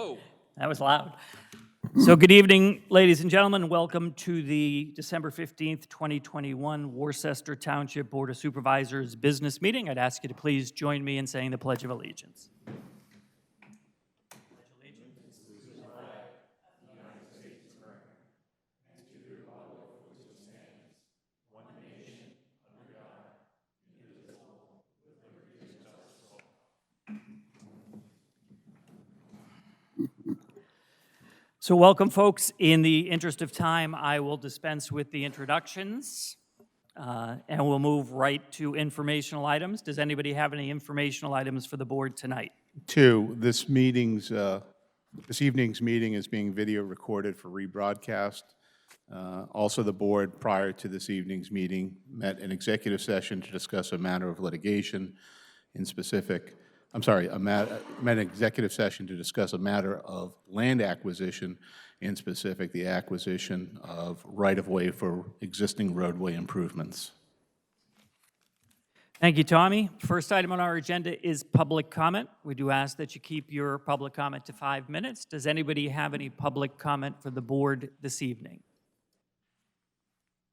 Oh. That was loud. So good evening, ladies and gentlemen. Welcome to the December 15th, 2021 Worcester Township Board of Supervisors business meeting. I'd ask you to please join me in saying the Pledge of Allegiance. So welcome, folks. In the interest of time, I will dispense with the introductions, and we'll move right to informational items. Does anybody have any informational items for the board tonight? Two, this evening's meeting is being video recorded for rebroadcast. Also, the board, prior to this evening's meeting, met an executive session to discuss a matter of litigation in specific. Met an executive session to discuss a matter of land acquisition, in specific the acquisition of right-of-way for existing roadway improvements. Thank you, Tommy. First item on our agenda is public comment. We do ask that you keep your public comment to 5 minutes. Does anybody have any public comment for the board this evening?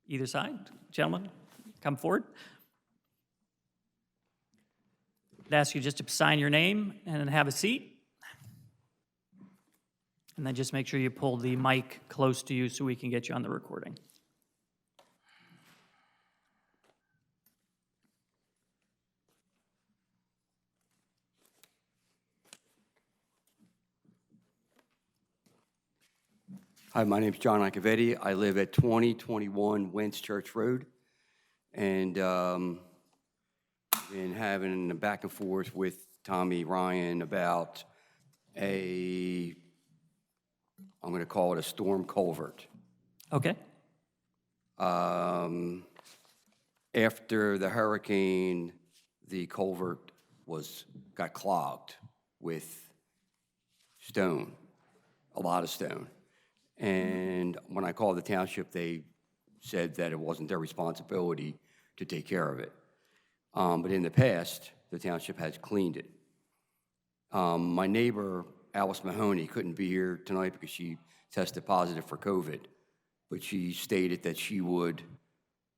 Either side, gentlemen, come forward. I'd ask you just to sign your name and then have a seat. And then just make sure you pull the mic close to you so we can get you on the recording. Hi, my name is John Iacovetti. I live at 2021 Wentz Church Road, and been having a back and forth with Tommy Ryan about I'm going to call it a storm culvert. Okay. After the hurricane, the culvert got clogged with stone, a lot of stone. And when I called the township, they said that it wasn't their responsibility to take care of it. But in the past, the township has cleaned it. My neighbor, Alice Mahoney, couldn't be here tonight because she tested positive for COVID, but she stated that she would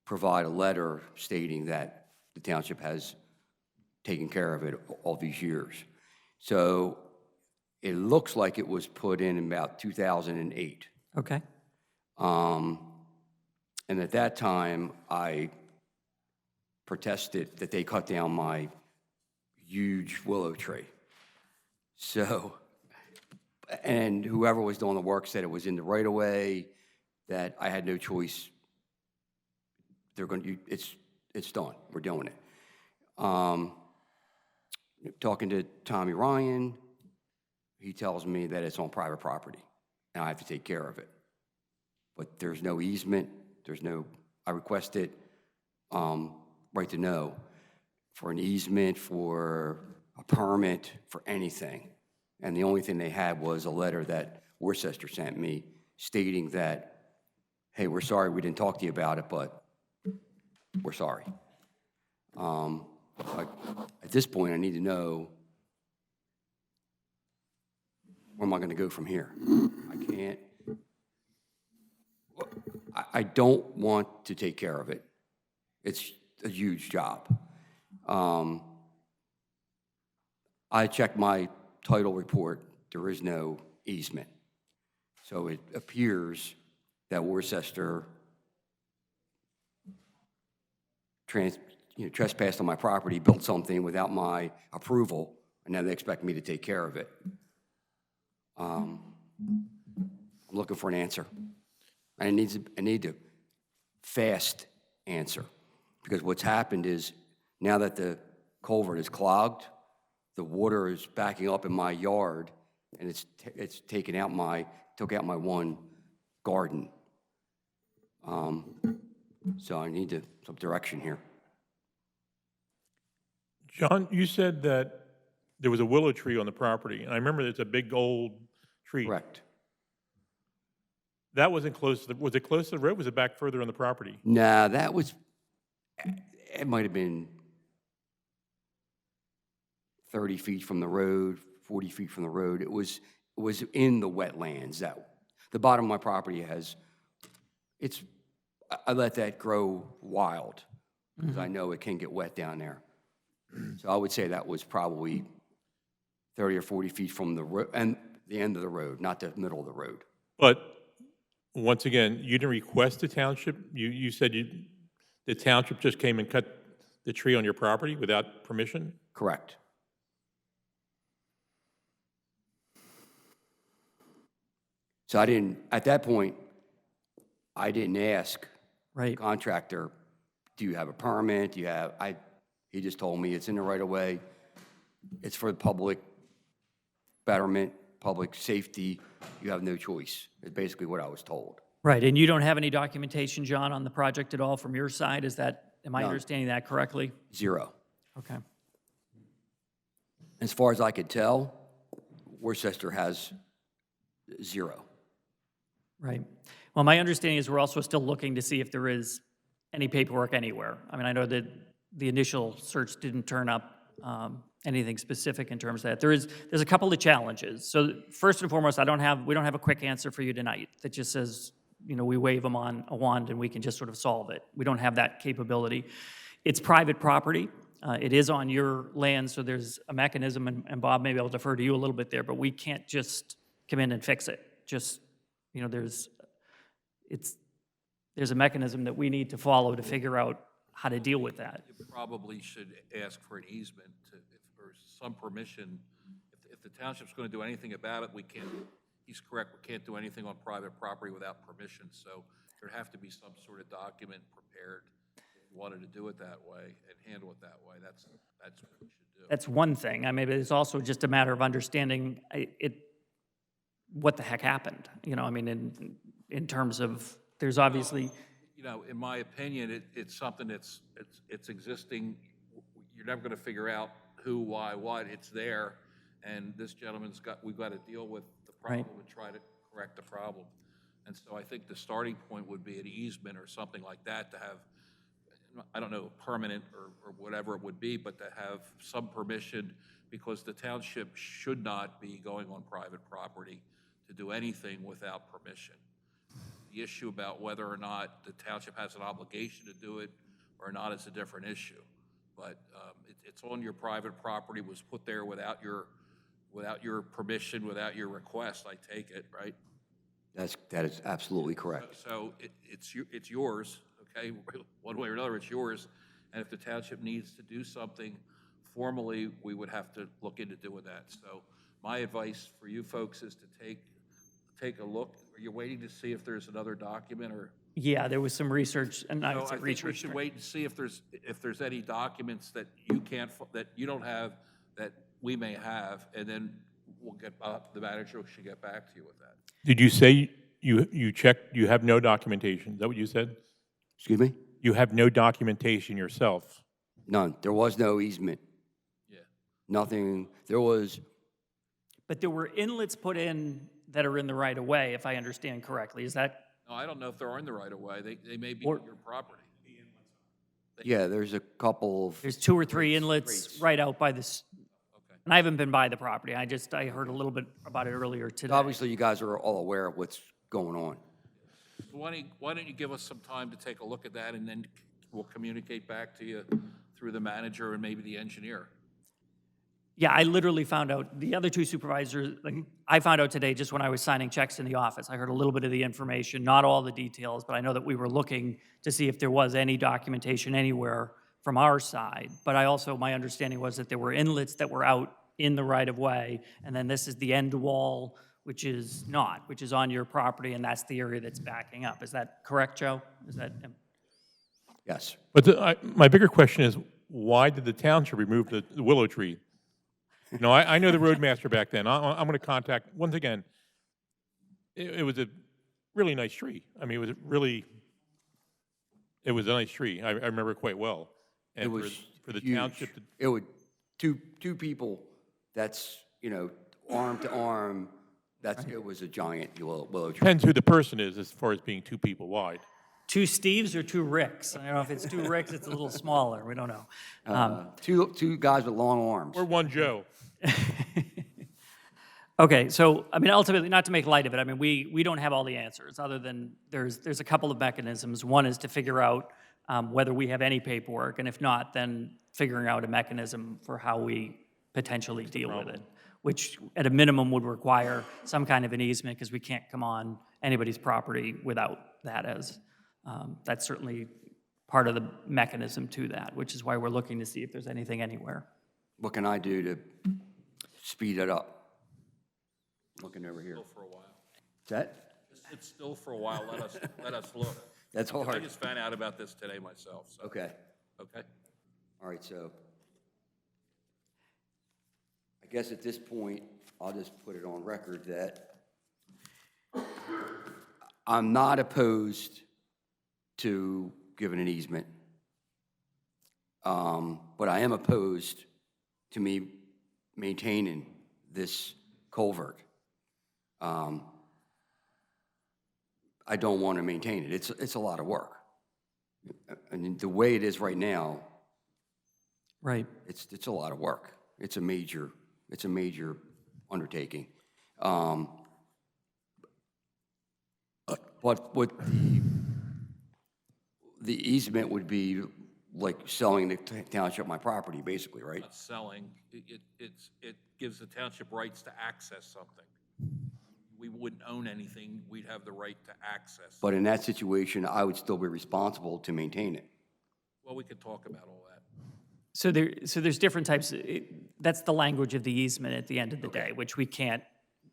provide a letter stating that the township has taken care of it all these years. So it looks like it was put in about 2008. Okay. And at that time, I protested that they cut down my huge willow tree. So, and whoever was doing the work said it was in the right of way, that I had no choice. It's done. We're doing it. Talking to Tommy Ryan, he tells me that it's on private property and I have to take care of it. But there's no easement. I requested right to know for an easement, for a permit, for anything. And the only thing they had was a letter that Worcester sent me stating that, hey, we're sorry we didn't talk to you about it, but we're sorry. At this point, I need to know, where am I going to go from here? I don't want to take care of it. It's a huge job. I checked my title report. There is no easement. So it appears that Worcester trespassed on my property, built something without my approval, and now they expect me to take care of it. I'm looking for an answer. I need a fast answer, because what's happened is now that the culvert is clogged, the water is backing up in my yard, and it's took out my one garden. So I need some direction here. John, you said that there was a willow tree on the property, and I remember it's a big old tree. Correct. That wasn't close to was it close to the road? Was it back further on the property? Nah, it might have been 30 feet from the road, 40 feet from the road. It was was in the wetlands. That the bottom of my property I let that grow wild because I know it can get wet down there. So I would say that was probably 30 or 40 feet from the road and the end of the road, not the middle of the road. But once again, you didn't request the township? You said the township just came and cut the tree on your property without permission? Correct. So at that point, I didn't ask Right. the contractor, do you have a permit? He just told me it's in the right of way. It's for the public betterment, public safety. You have no choice. It's basically what I was told. Right, and you don't have any documentation, John, on the project at all from your side? Am I None. understanding that correctly? Zero. Okay. As far as I could tell, Worcester has zero. Right. Well, my understanding is we're also still looking to see if there is any paperwork anywhere. I mean, I know that the initial search didn't turn up anything specific in terms of that. There's a couple of challenges. So first and foremost, we don't have a quick answer for you tonight that just says, we wave them on a wand and we can just sort of solve it. We don't have that capability. It's private property. It is on your land, so there's a mechanism, and Bob, maybe I'll defer to you a little bit there, but we can't just come in and fix it. Just, there's a mechanism that we need to follow to figure out how to deal with that. You probably should ask for an easement or some permission. If the township's going to do anything about it, we can't, he's correct, we can't do anything on private property without permission. So there'd have to be some sort of document prepared if you wanted to do it that way and handle it that way. That's what we should do. That's one thing. I mean, it's also just a matter of understanding what the heck happened. In terms of, there's obviously. In my opinion, it's something it's existing. You're never going to figure out who, why, what. It's there, and this gentleman's we've got to deal with the problem and try to correct the problem. And so I think the starting point would be an easement or something like that to have, I don't know, permanent or whatever it would be, but to have some permission, because the township should not be going on private property to do anything without permission. The issue about whether or not the township has an obligation to do it or not is a different issue. But it's on your private property, was put there without your permission, without your request, I take it, right? That is absolutely correct. So it's yours, okay? One way or another, it's yours. And if the township needs to do something formally, we would have to look into doing that. So my advice for you folks is to take a look. Are you waiting to see if there's another document or? Yeah, there was some research, and I would say think we research. should wait and see if there's any documents that you can't, that you don't have, that we may have, and then we'll the manager should get back to you with that. Did you say you checked, you have no documentation? Is that what you said? Excuse me? You have no documentation yourself? None. There was no easement. Yeah. Nothing. There was. But there were inlets put in that are in the right of way, if I understand correctly. Is that? No, I don't know if they're in the right of way. They may be on your property. Yeah, there's a couple of. There's 2 or 3 inlets Rates. right out by this. Okay. And I haven't been by the property. I heard a little bit about it earlier today. Obviously, you guys are all aware of what's going on. Why don't you give us some time to take a look at that, and then we'll communicate back to you through the manager and maybe the engineer. Yeah, I literally found out, the other 2 supervisors, I found out today just when I was signing checks in the office. I heard a little bit of the information, not all the details, but I know that we were looking to see if there was any documentation anywhere from our side. But my understanding was that there were inlets that were out in the right-of-way, and then this is the end wall, which is on your property, and that's the area that's backing up. Is that correct, Joe? Is that? Yes. But my bigger question is, why did the township remove the willow tree? I know the roadmaster back then. I'm going to contact, once again, it was a really nice tree. I mean, it was a nice tree. I remember it quite well. And It was for the huge. township to. It would, two people, that's, arm to arm, it was a giant willow tree. Depends who the person is as far as being 2 people wide. 2 Steves or 2 Ricks? I don't know if it's 2 Ricks, it's a little smaller. We don't know. Two guys with long arms. Or one Joe. Okay, so, I mean, ultimately, not to make light of it, I mean, we don't have all the answers, other than there's a couple of mechanisms. One is to figure out whether we have any paperwork, and if not, then figuring out a mechanism for how we potentially deal with it, which at a minimum would require some kind of an easement, because we can't come on anybody's property without that as, that's certainly part of the mechanism to that, which is why we're looking to see if there's anything anywhere. What can I do to speed it up? Looking over here. Still for a while. Is that? It's still for a while. Let us look. That's I hard. just found out about this today myself, so. Okay. Okay? All right, so I guess at this point, I'll just put it on record that I'm not opposed to giving an easement, but I am opposed to me maintaining this culvert. I don't want to maintain it. It's a lot of work. I mean, the way it is right now, Right. it's a lot of work. It's a major undertaking. But what the easement would be like selling the township my property, basically, right? Not selling, it gives the township rights to access something. We wouldn't own anything, we'd have the right to access. But in that situation, I would still be responsible to maintain it. Well, we could talk about all that. So there's different types, that's the language of the easement at the end of the day, which we can't,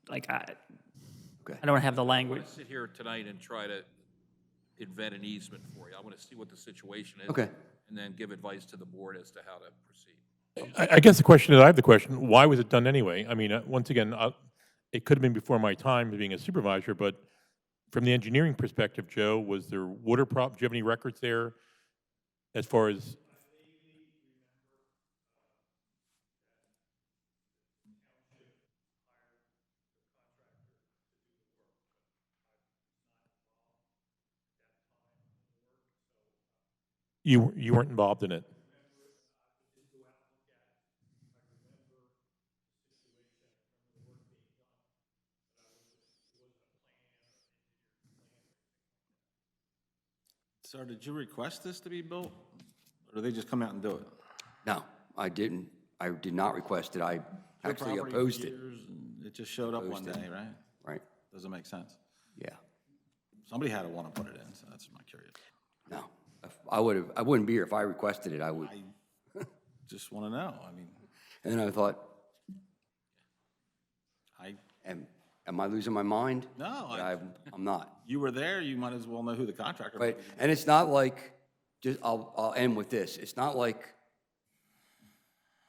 like, Okay. I don't have the I'm language. going to sit here tonight and try to invent an easement for you. I want to see what the situation is. Okay. And then give advice to the board as to how to proceed. I guess the question is, I have the question, why was it done anyway? I mean, once again, it could have been before my time being a supervisor, but from the engineering perspective, Joe, was there water do you have any records there as far as? You weren't involved in it? Sir, did you request this to be built, or did they just come out and do it? No, I didn't. I did not request it. I actually Property for opposed it. years, and it just showed up one Opposed it. day, right? Right? Doesn't make sense. Yeah. Somebody had to want to put it in, so that's my curious. No. I wouldn't be here if I requested it. I would. I just want to know. I mean, And I thought, I, am I losing my mind? No, But I- I'm not. you were there, you might as well know who the contractor was. Right? And it's not like, I'll end with this. It's not like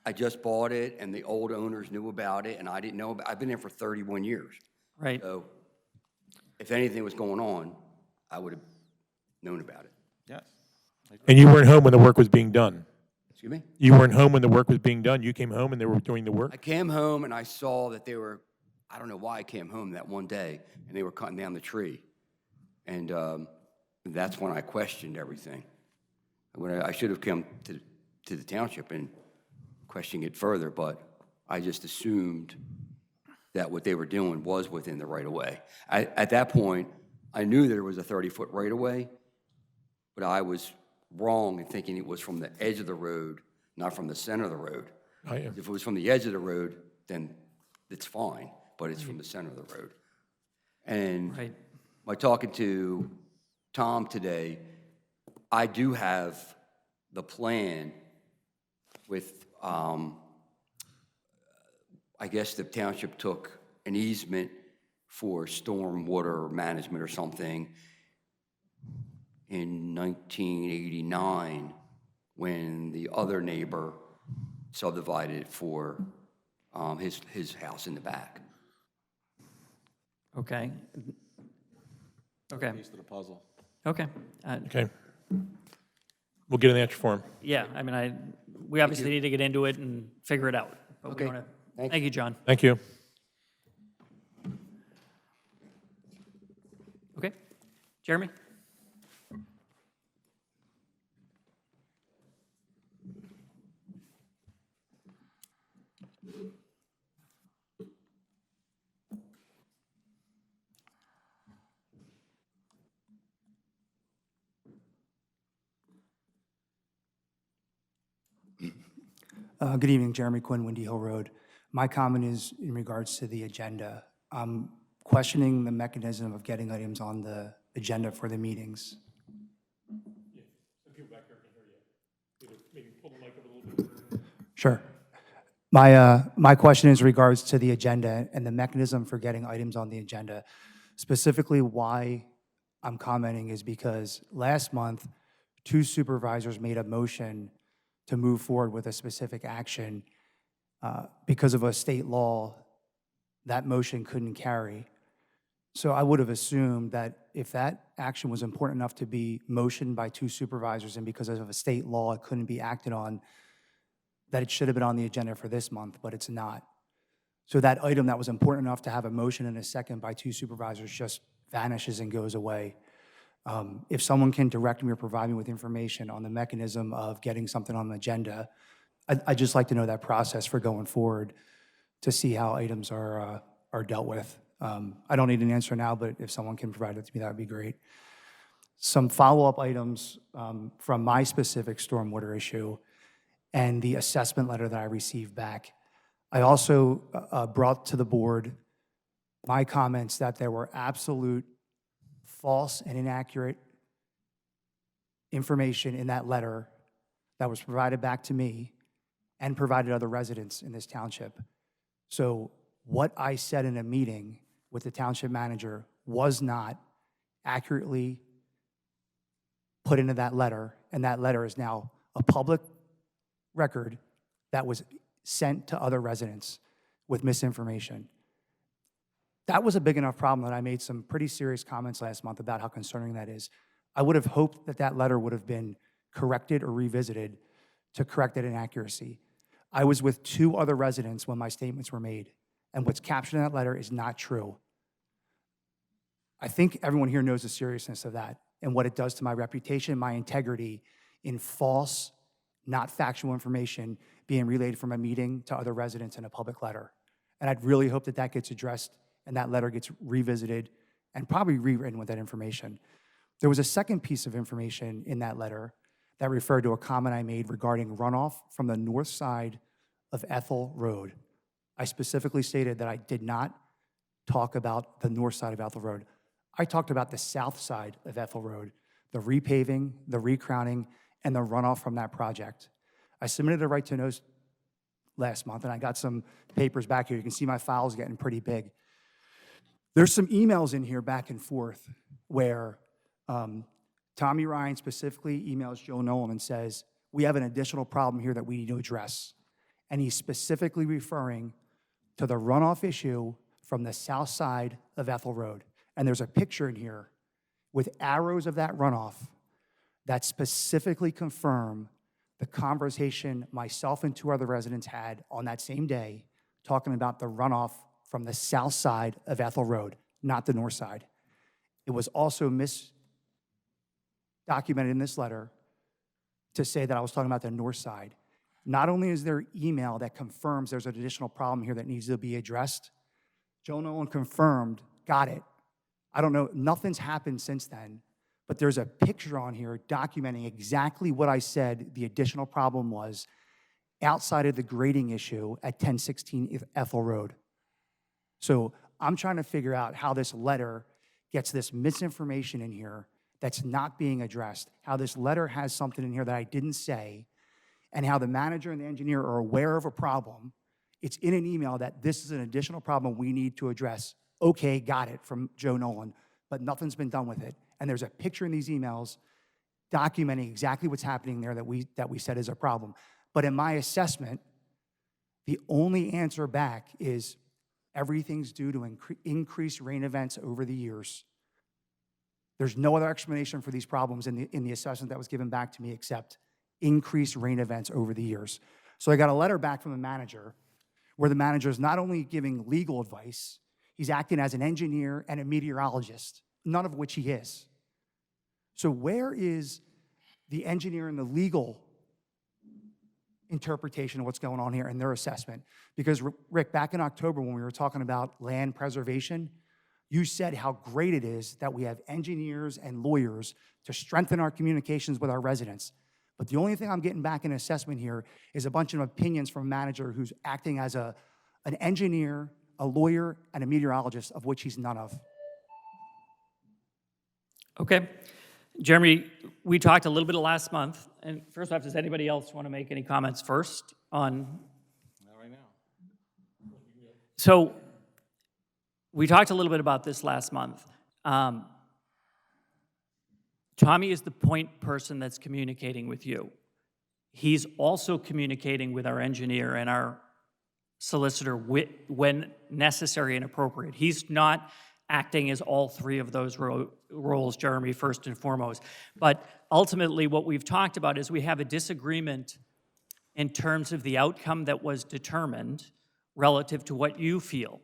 I just bought it and the old owners knew about it and I didn't know about it. I've been there for 31 years. Right. So if anything was going on, I would have known about it. Yes. And you weren't home when the work was being done? Excuse me? You weren't home when the work was being done? You came home and they were doing the I work? came home and I saw that they were, I don't know why I came home that one day, and they were cutting down the tree. And that's when I questioned everything. I should have come to the township and questioned it further, but I just assumed that what they were doing was within the right-of-way. At that point, I knew there was a 30-foot right-of-way, but I was wrong in thinking it was from the edge of the road, not from the center of the road. If it was from the edge of the road, then it's fine, but it's from the center of the road. And Right. by talking to Tom today, I do have the plan with, I guess the township took an easement for storm water management or something in 1989 when the other neighbor subdivided it for his house in the back. Okay. Okay. Piece of the puzzle. Okay. Okay. We'll get an answer for him. Yeah, I mean, we obviously need to get into it and figure it out. But we Okay. wanna- Thank Thank you, John. Thank you. Okay. Jeremy? Good evening, Jeremy Quinn, Windy Hill Road. My comment is in regards to the agenda. I'm questioning the mechanism of getting items on the agenda for the meetings. Sure. My question is in regards to the agenda and the mechanism for getting items on the agenda. Specifically, why I'm commenting is because last month, 2 supervisors made a motion to move forward with a specific action. Because of a state law, that motion couldn't carry. So I would have assumed that if that action was important enough to be motioned by 2 supervisors and because of a state law it couldn't be acted on, that it should have been on the agenda for this month, but it's not. So that item that was important enough to have a motion and a second by 2 supervisors just vanishes and goes away. If someone can direct me or provide me with information on the mechanism of getting something on the agenda, I'd just like to know that process for going forward to see how items are dealt with. I don't need an answer now, but if someone can provide it to me, that would be great. Some follow-up items from my specific stormwater issue and the assessment letter that I received back. I also brought to the board my comments that there were absolute false and inaccurate information in that letter that was provided back to me and provided other residents in this township. So what I said in a meeting with the township manager was not accurately put into that letter, and that letter is now a public record that was sent to other residents with misinformation. That was a big enough problem that I made some pretty serious comments last month about how concerning that is. I would have hoped that that letter would have been corrected or revisited to correct that inaccuracy. I was with 2 other residents when my statements were made, and what's captured in that letter is not true. I think everyone here knows the seriousness of that and what it does to my reputation, my integrity in false, not factual information being relayed from a meeting to other residents in a public letter. And I'd really hope that that gets addressed and that letter gets revisited and probably rewritten with that information. There was a second piece of information in that letter that referred to a comment I made regarding runoff from the north side of Ethel Road. I specifically stated that I did not talk about the north side of Ethel Road. I talked about the south side of Ethel Road, the repaving, the recrowning, and the runoff from that project. I submitted a right to know last month, and I got some papers back here. You can see my file's getting pretty big. There's some emails in here back and forth where Tommy Ryan specifically emails Joe Nolan and says, we have an additional problem here that we need to address. And he's specifically referring to the runoff issue from the south side of Ethel Road. And there's a picture in here with arrows of that runoff that specifically confirm the conversation myself and 2 other residents had on that same day talking about the runoff from the south side of Ethel Road, not the north side. It was also misdocumented in this letter to say that I was talking about the north side. Not only is there email that confirms there's an additional problem here that needs to be addressed, Joe Nolan confirmed, got it. I don't know, nothing's happened since then, but there's a picture on here documenting exactly what I said the additional problem was outside of the grading issue at 1016 Ethel Road. So I'm trying to figure out how this letter gets this misinformation in here that's not being addressed, how this letter has something in here that I didn't say, and how the manager and the engineer are aware of a problem. It's in an email that this is an additional problem we need to address. Okay, got it, from Joe Nolan, but nothing's been done with it. And there's a picture in these emails documenting exactly what's happening there that we said is a problem. But in my assessment, the only answer back is everything's due to increased rain events over the years. There's no other explanation for these problems in the assessment that was given back to me except increased rain events over the years. So I got a letter back from the manager where the manager is not only giving legal advice, he's acting as an engineer and a meteorologist, none of which he is. So where is the engineer and the legal interpretation of what's going on here and their assessment? Because Rick, back in October when we were talking about land preservation, you said how great it is that we have engineers and lawyers to strengthen our communications with our residents. But the only thing I'm getting back in assessment here is a bunch of opinions from a manager who's acting as an engineer, a lawyer, and a meteorologist, of which he's none of. Okay. Jeremy, we talked a little bit last month, and first off, does anybody else want to make any comments first on? Not right now. So we talked a little bit about this last month. Tommy is the point person that's communicating with you. He's also communicating with our engineer and our solicitor when necessary and appropriate. He's not acting as all three of those roles, Jeremy, first and foremost. But ultimately, what we've talked about is we have a disagreement in terms of the outcome that was determined relative to what you feel.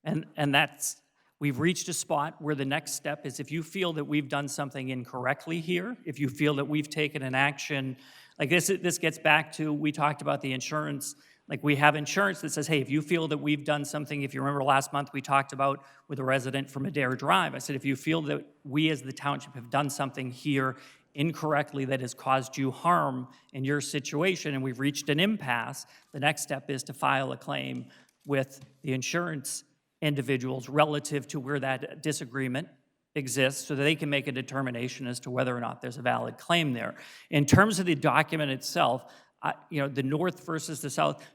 And that's, we've reached a spot where the next step is if you feel that we've done something incorrectly here, if you feel that we've taken an action, like this gets back to, we talked about the insurance. Like we have insurance that says, hey, if you feel that we've done something, if you remember last month we talked about with a resident from Adair Drive, I said, if you feel that we as the township have done something here incorrectly that has caused you harm in your situation and we've reached an impasse, the next step is to file a claim with the insurance individuals relative to where that disagreement exists so that they can make a determination as to whether or not there's a valid claim there. In terms of the document itself, the north versus the south,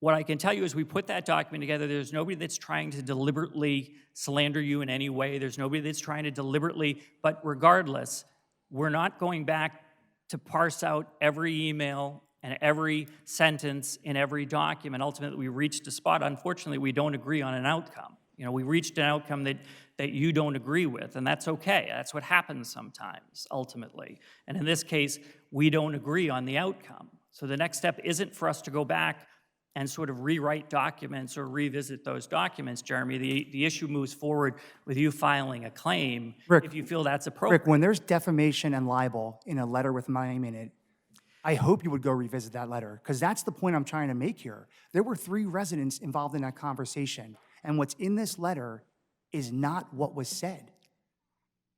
what I can tell you is we put that document together. There's nobody that's trying to deliberately slander you in any way. There's nobody that's trying to deliberately, but regardless, we're not going back to parse out every email and every sentence in every document. Ultimately, we reached a spot. Unfortunately, we don't agree on an outcome. We reached an outcome that you don't agree with, and that's okay. That's what happens sometimes, ultimately. And in this case, we don't agree on the outcome. So the next step isn't for us to go back and sort of rewrite documents or revisit those documents, Jeremy. The issue moves forward with you filing a claim Rick, if you feel that's appropriate. Rick, when there's defamation and libel in a letter with my name in it, I hope you would go revisit that letter, because that's the point I'm trying to make here. There were 3 residents involved in that conversation, and what's in this letter is not what was said.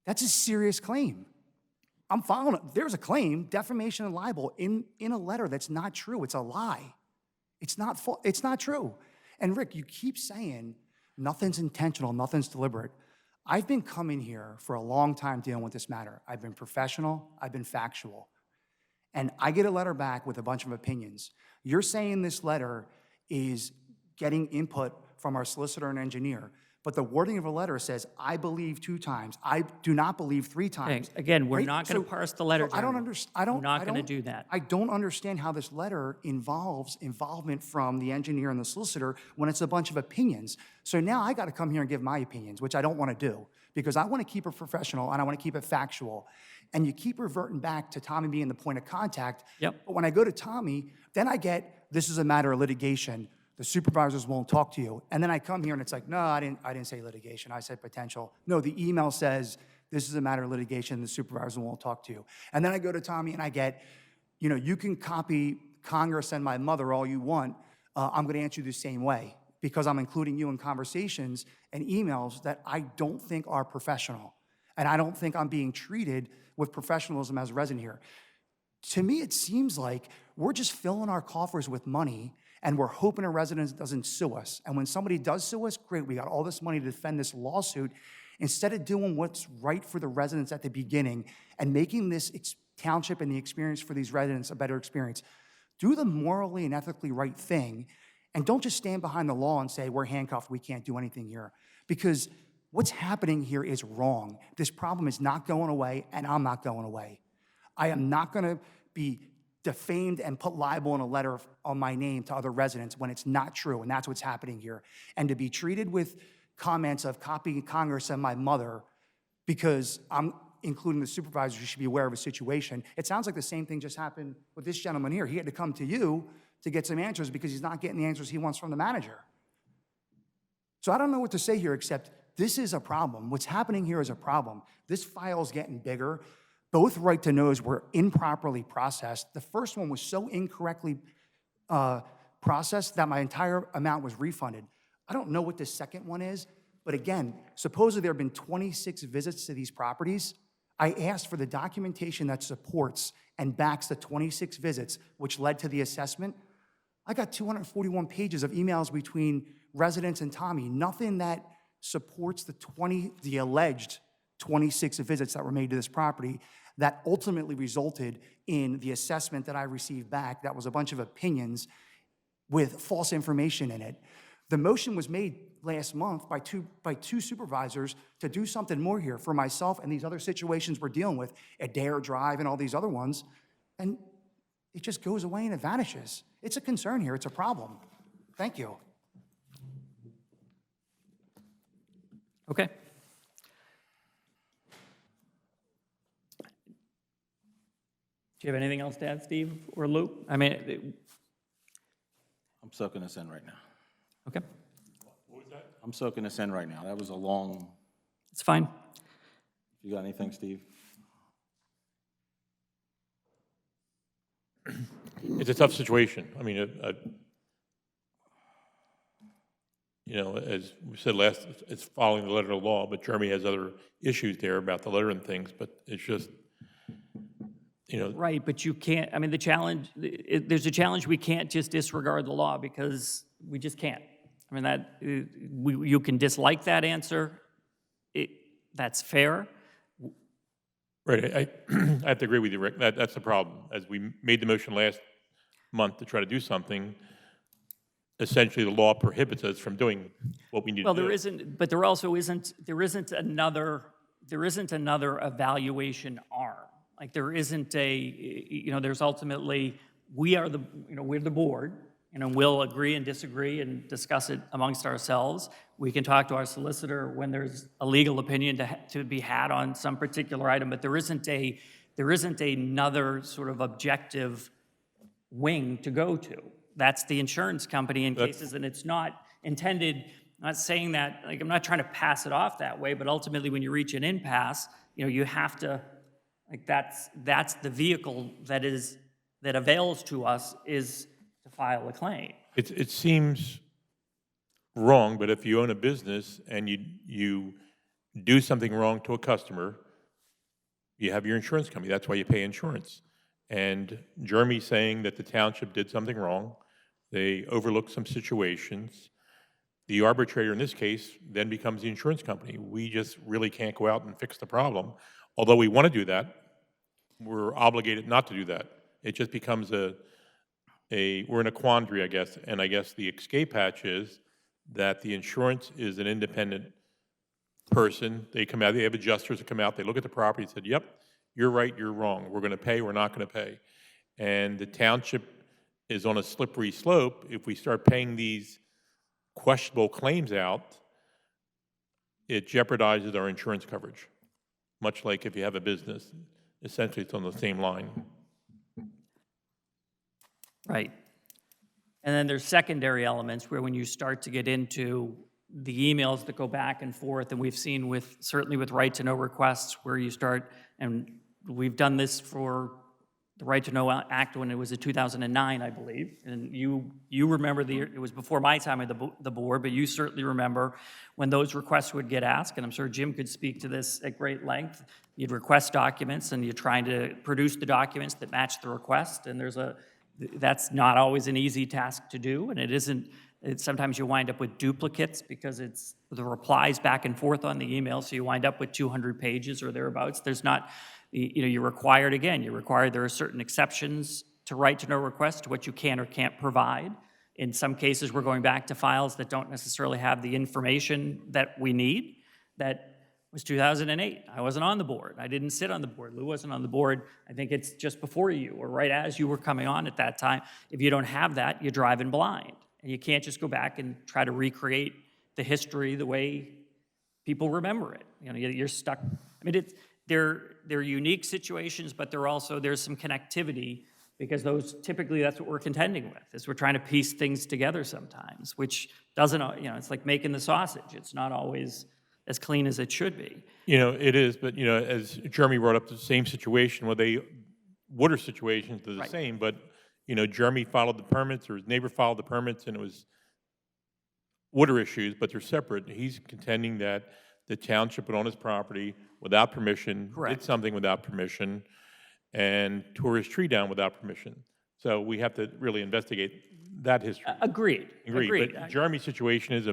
That's a serious claim. I'm following it. There's a claim, defamation and libel, in a letter that's not true. It's a lie. It's not true. And Rick, you keep saying nothing's intentional, nothing's deliberate. I've been coming here for a long time dealing with this matter. I've been professional, I've been factual. And I get a letter back with a bunch of opinions. You're saying this letter is getting input from our solicitor and engineer, but the wording of a letter says, I believe 2 times, I do not believe 3 times. Okay, again, we're Right? not going to parse the letter, I don't Jeremy. understand. We're not going to do that. I don't understand how this letter involves involvement from the engineer and the solicitor when it's a bunch of opinions. So now I got to come here and give my opinions, which I don't want to do, because I want to keep it professional and I want to keep it factual. And you keep reverting back to Tommy being the point of contact. Yep. But when I go to Tommy, then I get, this is a matter of litigation. The supervisors won't talk to you. And then I come here and it's like, no, I didn't say litigation. I said potential. No, the email says this is a matter of litigation. The supervisor won't talk to you. And then I go to Tommy and I get, you can copy Congress and my mother all you want. I'm going to answer you the same way because I'm including you in conversations and emails that I don't think are professional. And I don't think I'm being treated with professionalism as a resident here. To me, it seems like we're just filling our coffers with money and we're hoping a resident doesn't sue us. And when somebody does sue us, great, we got all this money to defend this lawsuit. Instead of doing what's right for the residents at the beginning and making this township and the experience for these residents a better experience, do the morally and ethically right thing and don't just stand behind the law and say, we're handcuffed, we can't do anything here. Because what's happening here is wrong. This problem is not going away, and I'm not going away. I am not going to be defamed and put libel in a letter on my name to other residents when it's not true, and that's what's happening here. And to be treated with comments of copying Congress and my mother because I'm including the supervisors who should be aware of a situation. It sounds like the same thing just happened with this gentleman here. He had to come to you to get some answers because he's not getting the answers he wants from the manager. So I don't know what to say here except this is a problem. What's happening here is a problem. This file is getting bigger. Both right to knows were improperly processed. The first one was so incorrectly processed that my entire amount was refunded. I don't know what the second one is, but again, supposedly there have been 26 visits to these properties. I asked for the documentation that supports and backs the 26 visits, which led to the assessment. I got 241 pages of emails between residents and Tommy, nothing that supports the alleged 26 visits that were made to this property that ultimately resulted in the assessment that I received back. That was a bunch of opinions with false information in it. The motion was made last month by two supervisors to do something more here for myself and these other situations we're dealing with, Adair Drive and all these other ones, and it just goes away and it vanishes. It's a concern here. It's a problem. Thank you. Okay. Do you have anything else to add, Steve or Lou? I mean, I'm soaking this in right now. okay, I'm soaking this in right now. That was a long, it's fine. you got anything, Steve? It's a tough situation. I mean, you know, as we said last, it's following the letter of the law, but Jeremy has other issues there about the letter and things, but it's just, you know, Right, but you can't, I mean, the challenge, there's a challenge, we can't just disregard the law because we just can't. I mean, you can dislike that answer, that's fair. right, I have to agree with you, Rick. That's the problem. As we made the motion last month to try to do something, essentially the law prohibits us from doing what we need to Well, do. there isn't, but there also isn't, there isn't another evaluation arm. Like there isn't there's ultimately, we're the board, we'll agree and disagree and discuss it amongst ourselves. We can talk to our solicitor when there's a legal opinion to be had on some particular item, but there isn't another sort of objective wing to go to. That's the insurance company in cases, and it's not intended, I'm not saying that, like I'm not trying to pass it off that way, but ultimately when you reach an impasse, you have to, like that's the vehicle that avails to us is to file a claim. It seems wrong, but if you own a business and you do something wrong to a customer, you have your insurance company. That's why you pay insurance. And Jeremy's saying that the township did something wrong. They overlooked some situations. The arbitrator in this case then becomes the insurance company. We just really can't go out and fix the problem. Although we want to do that, we're obligated not to do that. It just becomes we're in a quandary, I guess. And I guess the escape hatch is that the insurance is an independent person. They come out, they have adjusters that come out, they look at the property and said, yep, you're right, you're wrong. We're going to pay, we're not going to pay. And the township is on a slippery slope. If we start paying these questionable claims out, it jeopardizes our insurance coverage. Much like if you have a business, essentially it's on the same line. Right. And then there's secondary elements where when you start to get into the emails that go back and forth, and we've seen certainly with right to know requests where you start, and we've done this for the Right to Know Act when it was in 2009, I believe. And you remember it was before my time at the board, but you certainly remember when those requests would get asked, and I'm sure Jim could speak to this at great length. You'd request documents, and you're trying to produce the documents that match the request, and that's not always an easy task to do, and it isn't. Sometimes you wind up with duplicates because it's the replies back and forth on the email, so you wind up with 200 pages or thereabouts. There's not, you're required, there are certain exceptions to right to know requests to what you can or can't provide. In some cases, we're going back to files that don't necessarily have the information that we need. That was 2008. I wasn't on the board. I didn't sit on the board. Lou wasn't on the board. I think it's just before you or right as you were coming on at that time. If you don't have that, you're driving blind. And you can't just go back and try to recreate the history the way people remember it. You're stuck. I mean, they're unique situations, but there's some connectivity because that's what we're contending with, is we're trying to piece things together sometimes, which doesn't, it's like making the sausage. It's not always as clean as it should be. It is, but, as Jeremy brought up, the same situation, water situations, they're the Right. same, but, Jeremy followed the permits, or his neighbor followed the permits, and it was water issues, but they're separate. He's contending that the township went on his property without permission, Correct. did something without permission, and tore his tree down without permission. So we have to really investigate that history. Agreed. Agreed. But Jeremy's situation is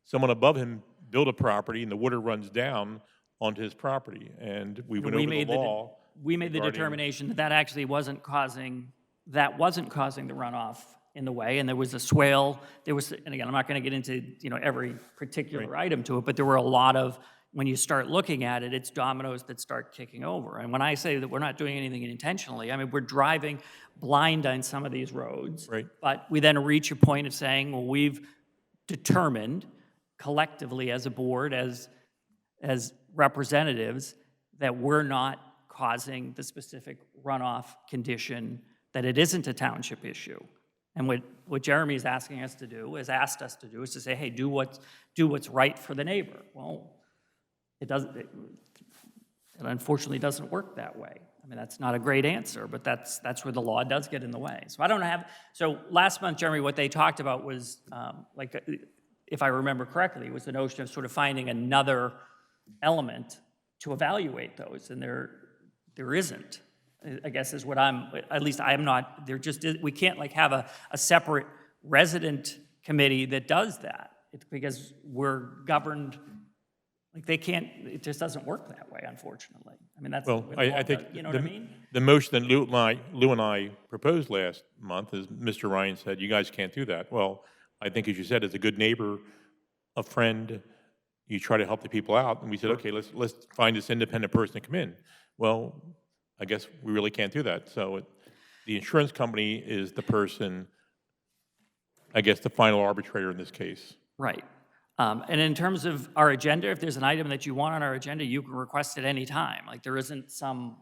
someone above him built a property and the water runs down onto his property. And we went over the law. We made the regarding- determination that that actually wasn't causing the runoff in the way, and there was a swale, and again, I'm not gonna get into, every particular item to it, but there were a lot of, when you start looking at it, it's dominoes that start kicking over. And when I say that we're not doing anything intentionally, I mean, we're driving blind on some of these roads. Right. But we then reach a point of saying, well, we've determined collectively as a board, as representatives, that we're not causing the specific runoff condition, that it isn't a township issue. And what Jeremy is asking us to do, is to say, hey, do what's right for the neighbor. Well, it unfortunately doesn't work that way. I mean, that's not a great answer, but that's where the law does get in the way. So last month, Jeremy, what they talked about was, if I remember correctly, was the notion of sort of finding another element to evaluate those, and there isn't, I guess is what I'm not, we can't have a separate resident committee that does that. It's because we're governed, it just doesn't work that way, unfortunately. I mean, that's. Well, the way the law I think does, you know what I mean? the motion that Lou and I proposed last month is Mr. Ryan said, you guys can't do that. Well, I think, as you said, as a good neighbor, a friend, you try to help the people out. And we said, okay, let's find this independent person to come in. Well, I guess we really can't do that. So the insurance company is the person, I guess, the final arbitrator in this case. Right. And in terms of our agenda, if there's an item that you want on our agenda, you can request it any time. There isn't some,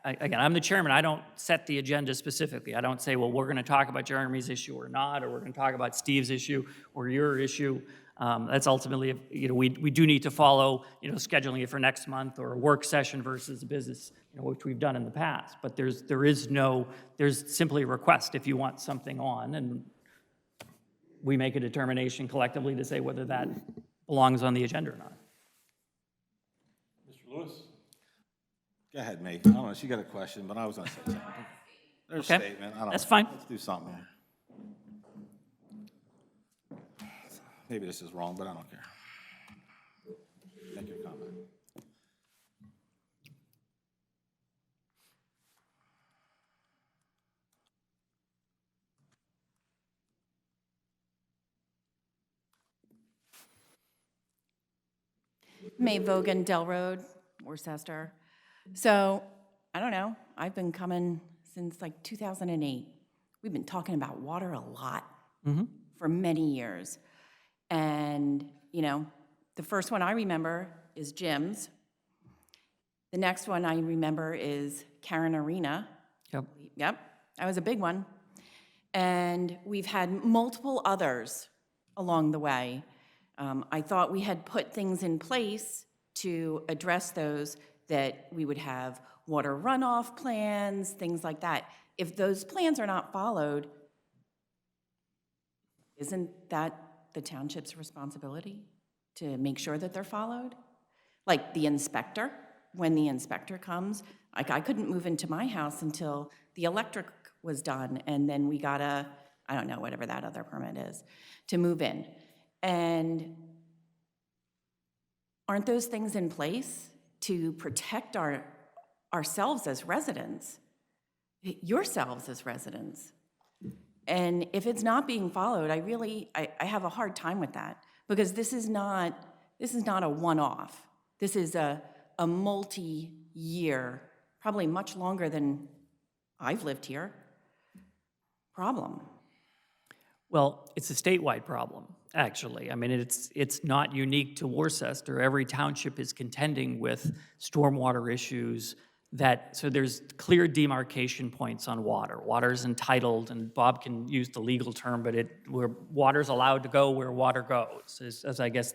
again, I'm the chairman, I don't set the agenda specifically. I don't say, well, we're going to talk about Jeremy's issue or not, or we're going to talk about Steve's issue or your issue. That's ultimately, we do need to follow, scheduling it for next month or a work session versus a business, which we've done in the past. But there's simply a request if you want something on, and we make a determination collectively to say whether that belongs on the agenda or not. Mr. Lewis? Go ahead, May. I don't know, she got a question, but I was gonna say something. There's a Okay. statement, I don't know. That's fine. Let's do something. Maybe this is wrong, but I don't care. Make your comment. May Vogan, Del Road, Worcester. So, I don't know, I've been coming since 2008. We've been talking about water a lot for many years. And, the first one I remember is Jim's. The next one I remember is Karen Arena. Yep. Yep, that was a big one. And we've had multiple others along the way. I thought we had put things in place to address those, that we would have water runoff plans, things like that. If those plans are not followed, isn't that the township's responsibility to make sure that they're followed? Like the inspector, when the inspector comes, I couldn't move into my house until the electric was done, and then we got I don't know, whatever that other permit is, to move in. And aren't those things in place to protect ourselves as residents, yourselves as residents? And if it's not being followed, I have a hard time with that, because this is not a one-off. This is a multi-year, probably much longer than I've lived here, problem. Well, it's a statewide problem, actually. I mean, it's not unique to Worcester. Every township is contending with stormwater issues so there's clear demarcation points on water. Water is entitled, and Bob can use the legal term, but where water's allowed to go where water goes, as I guess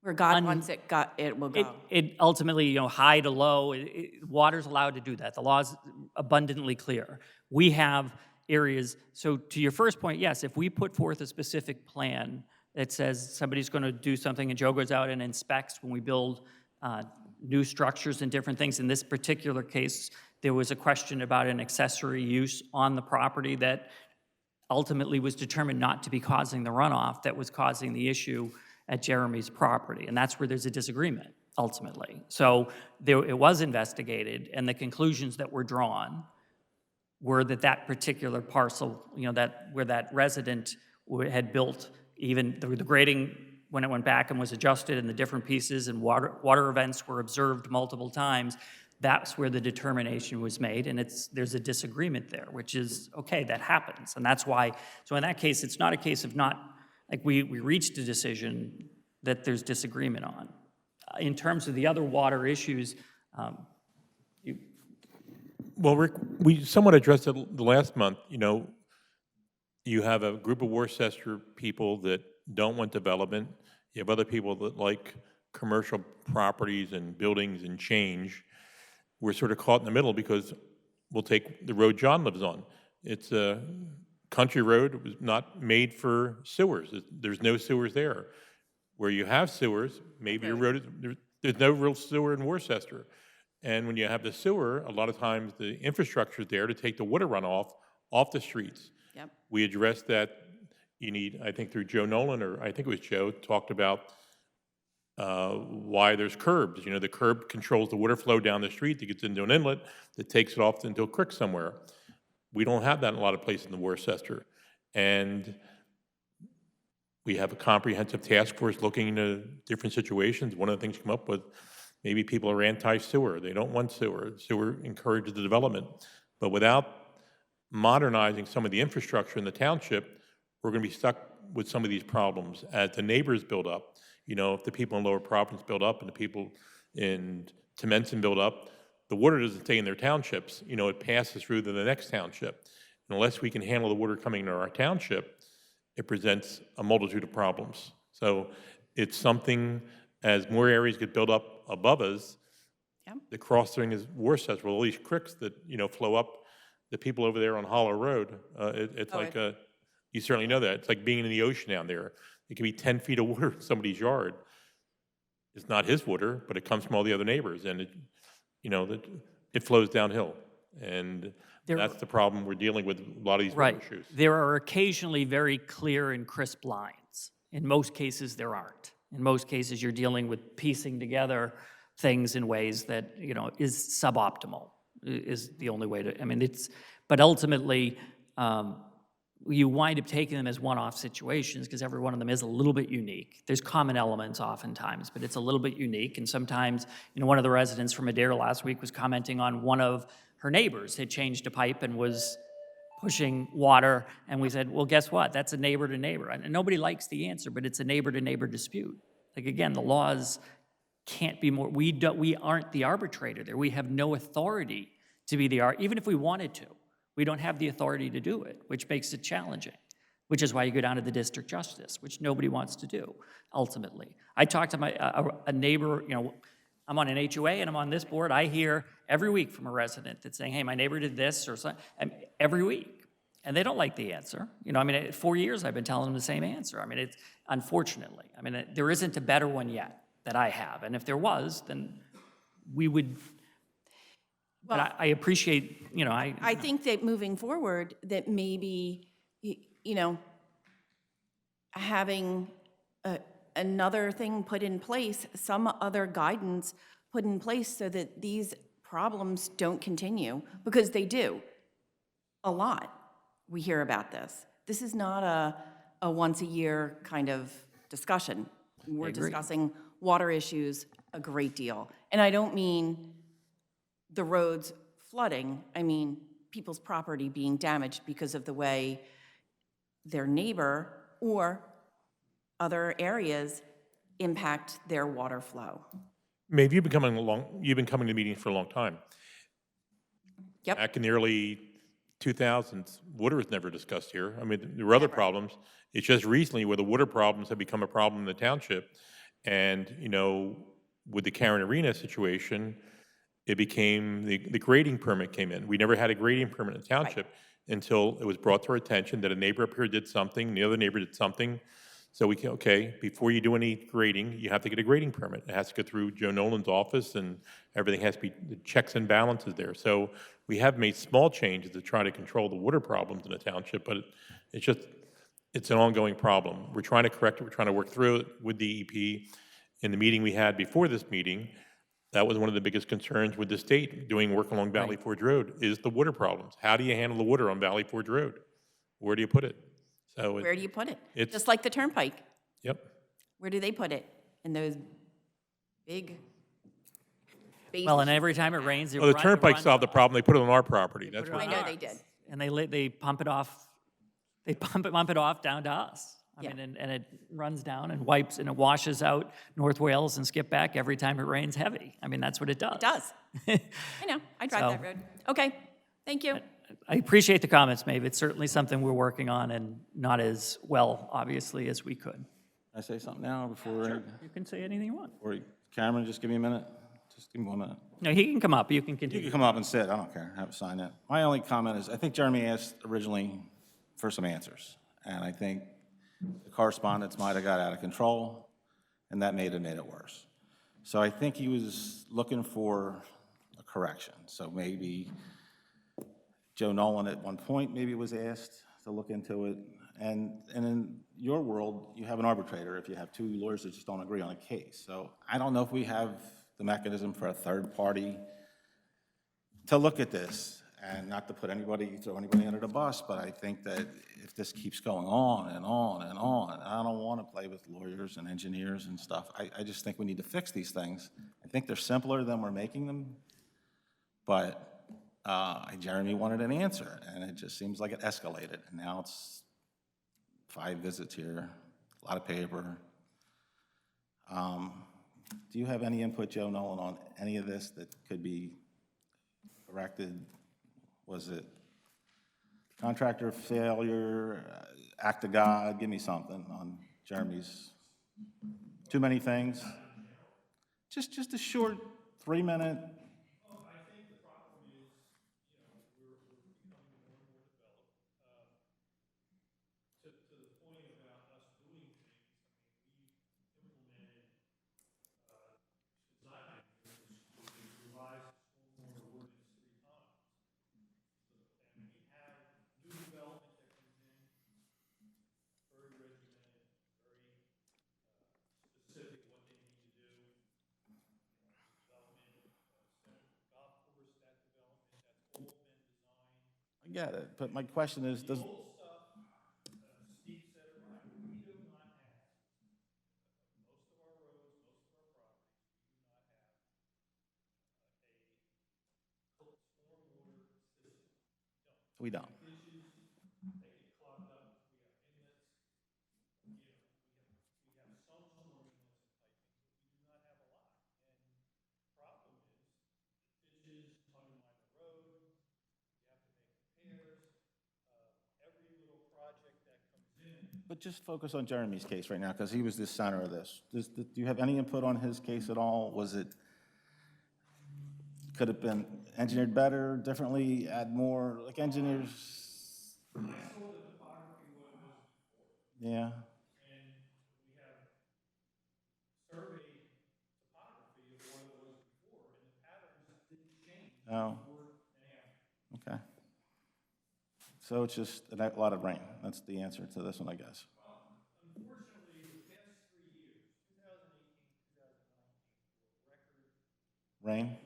Where God wants it, it will go. It ultimately, high to low, water's allowed to do that. The law's abundantly clear. We have areas, so to your first point, yes, if we put forth a specific plan that says somebody's going to do something, and Joe goes out and inspects when we build new structures and different things. In this particular case, there was a question about an accessory use on the property that ultimately was determined not to be causing the runoff that was causing the issue at Jeremy's property. And that's where there's a disagreement, ultimately. So it was investigated, and the conclusions that were drawn were that that particular parcel, where that resident had built, even the grading, when it went back and was adjusted in the different pieces and water events were observed multiple times, that's where the determination was made, and there's a disagreement there, which is, okay, that happens. And that's why, so in that case, it's not a case of we reached a decision that there's disagreement on. In terms of the other water issues, Well, Rick, we somewhat addressed it the last month. You have a group of Worcester people that don't want development. You have other people that like commercial properties and buildings and change. We're sort of caught in the middle because we'll take the road John lives on. It's a country road. It was not made for sewers. There's no sewers there. Where you have sewers, maybe your road there's no real sewer in Worcester. And when you have the sewer, a lot of times the infrastructure is there to take the water runoff off the streets. Yep. We addressed that. You need, I think through Joe Nolan, or I think it was Joe, talked about why there's curbs. The curb controls the water flow down the street that gets into an inlet that takes it off into a creek somewhere. We don't have that in a lot of places in Worcester. And we have a comprehensive task force looking into different situations. One of the things come up with, maybe people are anti-sewer. They don't want sewer. Sewer encourages the development. But without modernizing some of the infrastructure in the township, we're going to be stuck with some of these problems as the neighbors build up. If the people in Lower Providence build up and the people in Temenson build up, the water doesn't stay in their townships. It passes through to the next township. And unless we can handle the water coming into our township, it presents a multitude of problems. So it's something, as more areas get built up above us, the crossing is Worcester, with all these creeks that, flow up. The people over there on Hollow Road, it's you certainly know that. It's like being in the ocean down there. It can be 10 feet of water in somebody's yard. It's not his water, but it comes from all the other neighbors, and it flows downhill. And that's the problem we're dealing with, a lot of these water issues. There are occasionally very clear and crisp lines. In most cases, there aren't. In most cases, you're dealing with piecing together things in ways that, is suboptimal, is the only way to, but ultimately, you wind up taking them as one-off situations because every one of them is a little bit unique. There's common elements oftentimes, but it's a little bit unique. And sometimes, one of the residents from Adair last week was commenting on one of her neighbors had changed a pipe and was pushing water. And we said, well, guess what? That's a neighbor to neighbor. And nobody likes the answer, but it's a neighbor to neighbor dispute. Again, the laws can't be more, we aren't the arbitrator there. We have no authority to be even if we wanted to. We don't have the authority to do it, which makes it challenging, which is why you go down to the district justice, which nobody wants to do, ultimately. I talked to a neighbor, I'm on an HOA and I'm on this board. I hear every week from a resident that's saying, hey, my neighbor did this or something, every week. And they don't like the answer. 4 years I've been telling them the same answer. It's unfortunately. There isn't a better one yet that I have. And if there was, then we would. Well, but I appreciate, I think that moving forward, that maybe, having another thing put in place, some other guidance put in place so that these problems don't continue, because they do. A lot. We hear about this. This is not a once-a-year kind of discussion. We're discussing water issues a great deal. And I don't mean the roads flooding. I mean people's property being damaged because of the way their neighbor or other areas impact their water flow. Maeve, you've been coming to meetings for a long time. Yep. Back in the early 2000s, water was never discussed here. There were other problems. It's just recently where the water problems have become a problem in the township. And, with the Karen Arena situation, it became, the grading permit came in. We never had a grading permit in the township until it was brought to our attention that a neighbor up here did something, the other neighbor did something. So we can, okay, before you do any grading, you have to get a grading permit. It has to go through Joe Nolan's office, and everything has to be, the checks and balances there. So we have made small changes to try to control the water problems in the township, but it's just, it's an ongoing problem. We're trying to correct it, we're trying to work through it with DEP. In the meeting we had before this meeting, that was one of the biggest concerns with the state doing work along Valley Forge Road, is the water problems. How do you handle the water on Valley Forge Road? Where do you put it? So Where do you put it? it's- Just like the Turnpike. Yep. Where do they put it? In those big Well, and basins? every time it rains, it Well, the run- Turnpike runs solved the problem, they put it on our property, that's it what. I on know they ours. did. And they pump it off, they pump it off down to us. I Yeah. mean, and it runs down and wipes, and it washes out North Wales and Skipback every time it rains heavy. I mean, that's what it does. It does. I know, I drive So- that road. Okay, thank you. I appreciate the comments, Maeve. It's certainly something we're working on, and not as well, obviously, as we could. Can I say something now before, You can say anything you want. or Cameron, just give me a minute? Just give me 1 minute. No, he can come up, you can You continue. can come up and sit, I don't care, have a sign in. My only comment is, I think Jeremy asked originally for some answers, and I think the correspondence might have got out of control, and that made it worse. So I think he was looking for a correction, so maybe Joe Nolan at one point maybe was asked to look into it, and in your world, you have an arbitrator if you have two lawyers that just don't agree on a case. So I don't know if we have the mechanism for a third party to look at this, and not to throw anybody under the bus, but I think that if this keeps going on and on and on, and I don't want to play with lawyers and engineers and stuff. I just think we need to fix these things. I think they're simpler than we're making them, but Jeremy wanted an answer, and it just seems like it escalated, and now it's 5 visits here, a lot of paper. Do you have any input, Joe Nolan, on any of this that could be corrected? Was it contractor failure, act of God? Give me something on Jeremy's, too many things? Just a short 3-minute. I get it, but my question is, does... We don't. But just focus on Jeremy's case right now, because he was the center of this. Do you have any input on his case at all? Was it, could have been engineered better, differently, add more, like engineers? Yeah. Oh. Okay. So it's just a lot of rain. That's the answer to this one, I guess. Rain?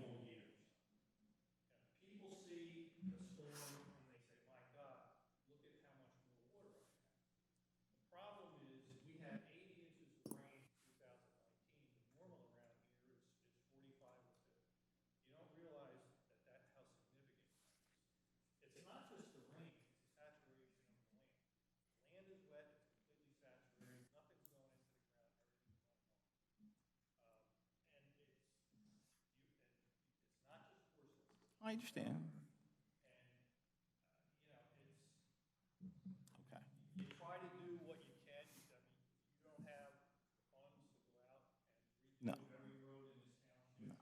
I understand. Okay. No. No.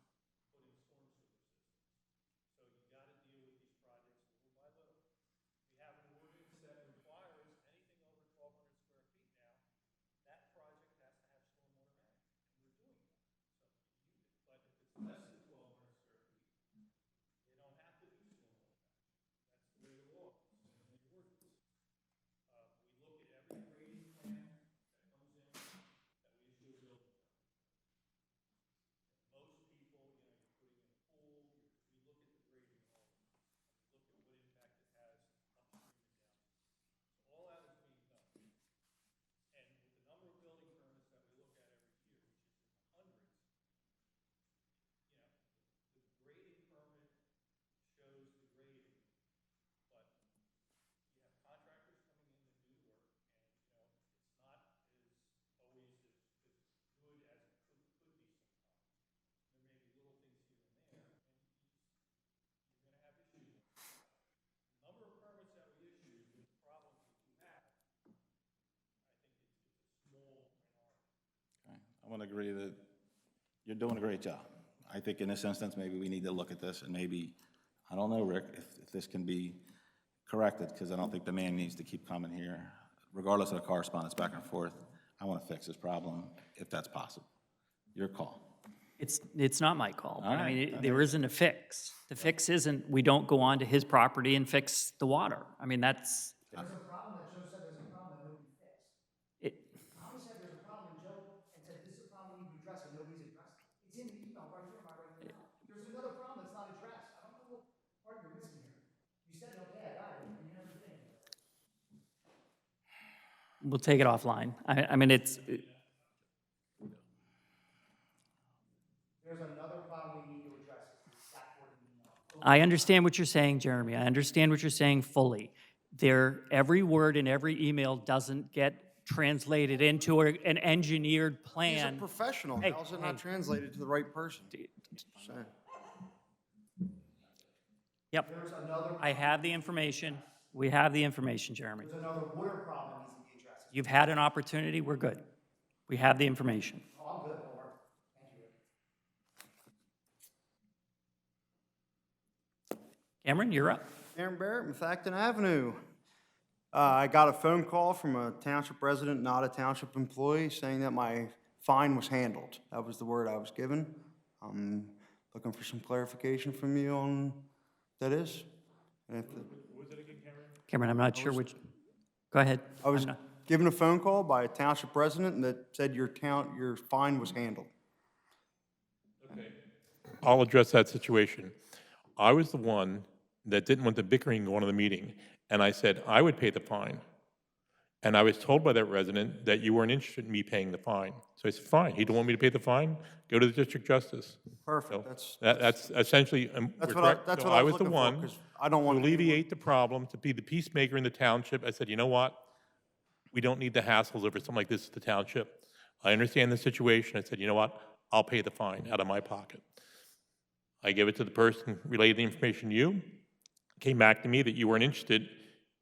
I'm going to agree that you're doing a great job. I think in this instance, maybe we need to look at this and maybe, I don't know, Rick, if this can be corrected, because I don't think the man needs to keep coming here, regardless of the correspondence back and forth. I want to fix this problem, if that's possible. Your call. It's not my call. All I mean, right. there isn't a fix. The fix isn't, we don't go onto his property and fix the water. I mean, that's, There's a problem that Joe said there's a problem that nobody fixed. it, Tommy said there's a problem, and Joe and said this is a problem we need to address, and nobody's addressed it. It's in the email right here, right now. There's another problem that's not addressed. I don't know what part you're missing here. You said, okay, I got it, and you never did anything. we'll take it offline. I mean, it's, There's another problem we need to address. It's the exact word in the email. I understand what you're saying, Jeremy. I understand what you're saying fully. Every word in every email doesn't get translated into an engineered He's a plan. professional. Hey, How's it hey. not translated to the right person? Saying. Yep. I have the information. We have the information, Jeremy. There's another water problem that needs to be addressed. You've had an opportunity. We're good. We have the information. Oh, I'm good, don't worry. Thank you. Cameron, you're up. Aaron Barrett, Methacton Avenue. I got a phone call from a township resident, not a township employee, saying that my fine was handled. That was the word I was given. I'm looking for some clarification from you on that is. And if the- Cameron, I'm not sure which, go ahead. I was I'm not- given a phone call by a township resident that said your fine was handled. I'll address that situation. I was the one that didn't want the bickering going to the meeting, and I said I would pay the fine. And I was told by that resident that you weren't interested in me paying the fine. So I said, fine, he don't want me to pay the fine? Go to the district justice. Perfect. So that's essentially, That's we're what I- correct. that's So what I I was was the looking for, one 'cause I don't to want alleviate the problem, to be the peacemaker in the township. I said, you know what? We don't need the hassles over something like this at the township. I understand the situation. I said, you know what? I'll pay the fine out of my pocket. I gave it to the person who relayed the information to you. Came back to me that you weren't interested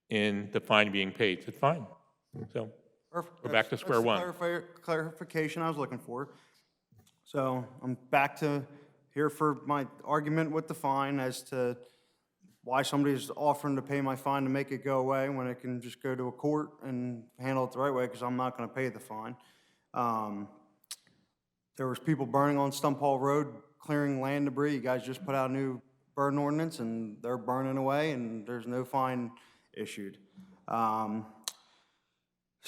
in the fine being paid. I said, fine. So Perfect. we're back to square one. That's the clarification I was looking for. So I'm back to here for my argument with the fine as to why somebody's offering to pay my fine to make it go away when it can just go to a court and handle it the right way, because I'm not going to pay the fine. There was people burning on Stump Hall Road, clearing land debris. You guys just put out a new burn ordinance, and they're burning away, and there's no fine issued.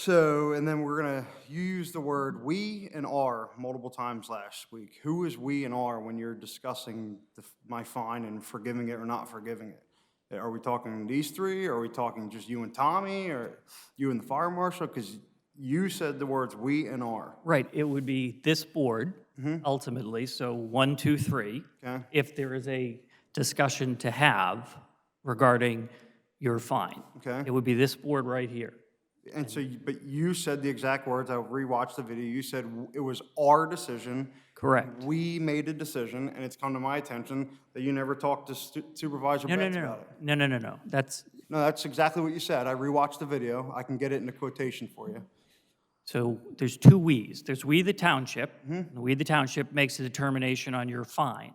And then you used the word "we" and "are" multiple times last week. Who is "we" and "are" when you're discussing my fine and forgiving it or not forgiving it? Are we talking these three, or are we talking just you and Tommy, or you and the fire marshal? Because you said the words "we" and "are." Right, it would be this board ultimately, so 1, 2, 3. Okay. If there is a discussion to have regarding your fine. Okay. It would be this board right here. And so, but you said the exact words. I rewatched the video. You said it was our decision. Correct. We made a decision, and it's come to my attention that you never talked to Supervisor No, Betts about it. no. That's, No, that's exactly what you said. I rewatched the video. I can get it in a quotation for you. so there's two we's. There's we the township. and We the township makes a determination on your fine.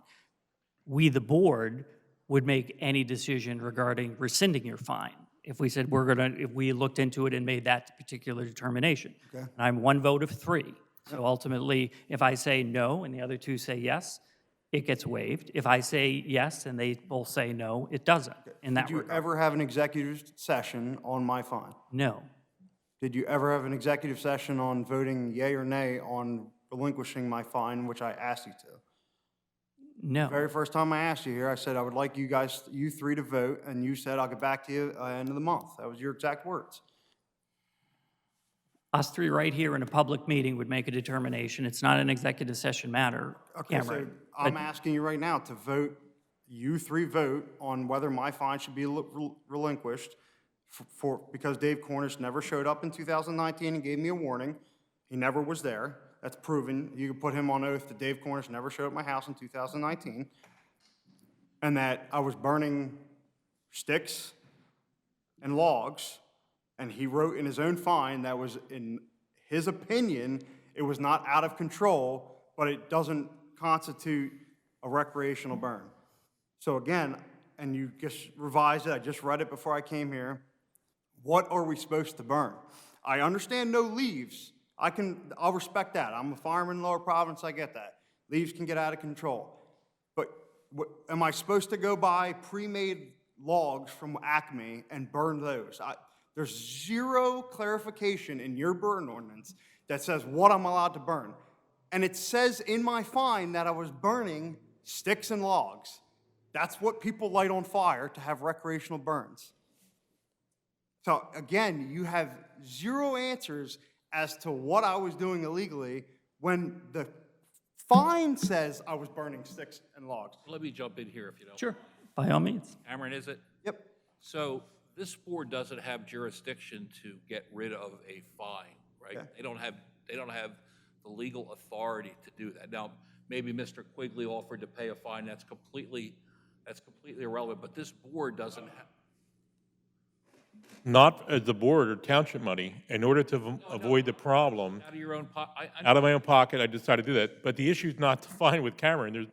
We the board would make any decision regarding rescinding your fine. If we said if we looked into it and made that particular determination. Okay. And I'm one vote of 3. So ultimately, if I say no and the other two say yes, it gets waived. If I say yes and they both say no, it doesn't in that Did you regard. ever have an executive session on my fine? No. Did you ever have an executive session on voting yea or nay on relinquishing my fine, which I asked you to? No. Very first time I asked you here, I said I would like you three to vote, and you said I'll get back to you end of the month. That was your exact words. Us three right here in a public meeting would make a determination. It's not an executive session matter, Okay, so Cameron. I'm asking you right now to vote, you three vote on whether my fine should be relinquished because Dave Cornish never showed up in 2019 and gave me a warning. He never was there. That's proven. You can put him on oath that Dave Cornish never showed up at my house in 2019. And that I was burning sticks and logs, and he wrote in his own fine that was, in his opinion, it was not out of control, but it doesn't constitute a recreational burn. So again, and you just revised it, I just read it before I came here. What are we supposed to burn? I understand no leaves. I'll respect that. I'm a fireman in Lower Providence, I get that. Leaves can get out of control. But am I supposed to go buy pre-made logs from Acme and burn those? There's zero clarification in your burn ordinance that says what I'm allowed to burn. And it says in my fine that I was burning sticks and logs. That's what people light on fire to have recreational burns. So again, you have zero answers as to what I was doing illegally when the fine says I was burning sticks and logs. Let me jump in here if you don't. Sure, by all means. Cameron, is it? Yep. So this board doesn't have jurisdiction to get rid of a fine, right? Okay. They don't have the legal authority to do that. Now, maybe Mr. Quigley offered to pay a fine. That's completely irrelevant. But this board doesn't have. Not as the board or township money, in order to avoid the problem. Out of your own pocket. Out of my own pocket, I decided to do that. But the issue is not the fine with Cameron.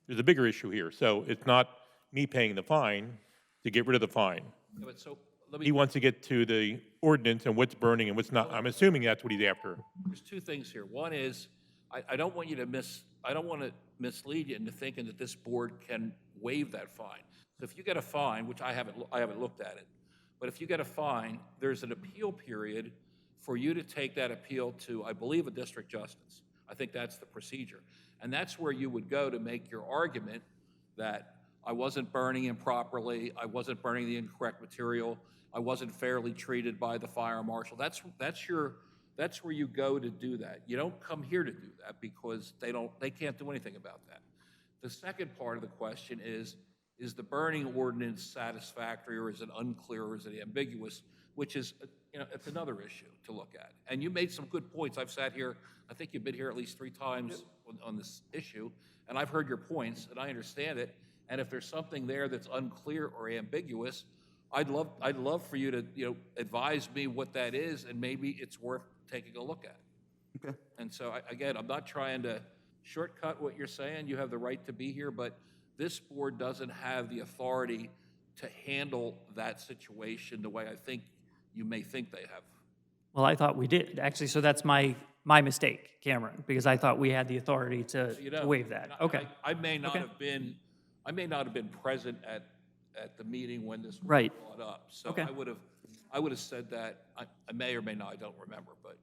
There's a bigger issue here. So it's not me paying the fine to get rid of the fine. So let He me, wants to get to the ordinance and what's burning and what's not. I'm assuming that's what he's after. there's two things here. One is, I don't want to mislead you into thinking that this board can waive that fine. So if you get a fine, which I haven't looked at it, but if you get a fine, there's an appeal period for you to take that appeal to, I believe, a district justice. I think that's the procedure. And that's where you would go to make your argument that I wasn't burning improperly, I wasn't burning the incorrect material, I wasn't fairly treated by the fire marshal. That's where you go to do that. You don't come here to do that because they can't do anything about that. The second part of the question is the burning ordinance satisfactory, or is it unclear, or is it ambiguous, which is, it's another issue to look at. And you made some good points. I've sat here, I think you've been here at least 3 times on this issue, and I've heard your points, and I understand it. And if there's something there that's unclear or ambiguous, I'd love for you to, advise me what that is, and maybe it's worth taking a look at. Okay. And so, again, I'm not trying to shortcut what you're saying. You have the right to be here, but this board doesn't have the authority to handle that situation the way I think you may think they have. Well, I thought we did, actually, so that's my mistake, Cameron, because I thought we had the authority to waive that. Okay. I may not Okay. have been present at the meeting when this was Right. brought up. So Okay. I would have said that. I may or may not, I don't remember, but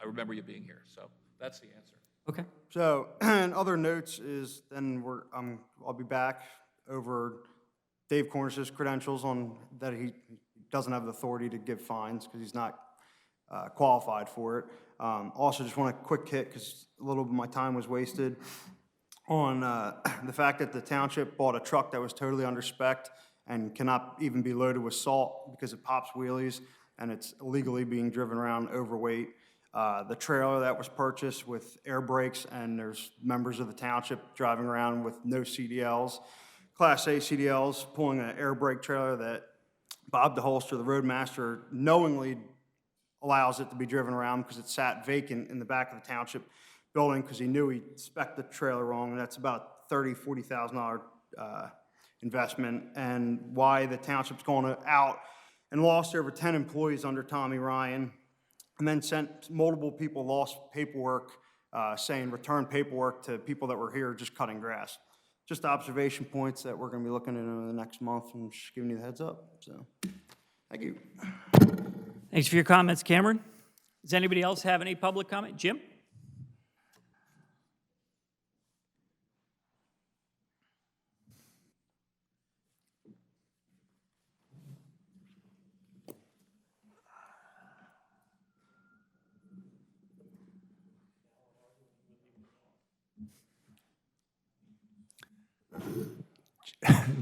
I remember you being here. So that's the answer. Okay. So, and other notes is then I'll be back over Dave Cornish's credentials on that he doesn't have the authority to give fines because he's not qualified for it. Also, just want a quick hit because a little bit of my time was wasted on the fact that the township bought a truck that was totally under spec and cannot even be loaded with salt because it pops wheelies and it's illegally being driven around overweight. The trailer that was purchased with air brakes, and there's members of the township driving around with no CDLs, Class A CDLs, pulling an air brake trailer that Bob DeHolster, the roadmaster, knowingly allows it to be driven around because it sat vacant in the back of the township building because he knew he spec'd the trailer wrong, and that's about $30,000-$40,000 investment, and why the township's going out and lost over 10 employees under Tommy Ryan, and then sent multiple people lost paperwork saying return paperwork to people that were here just cutting grass. just observation points that we're gonna be looking at in the next month and just giving you the heads up, so, thank you. Thanks for your comments, Cameron. Does anybody else have any public comment? Jim?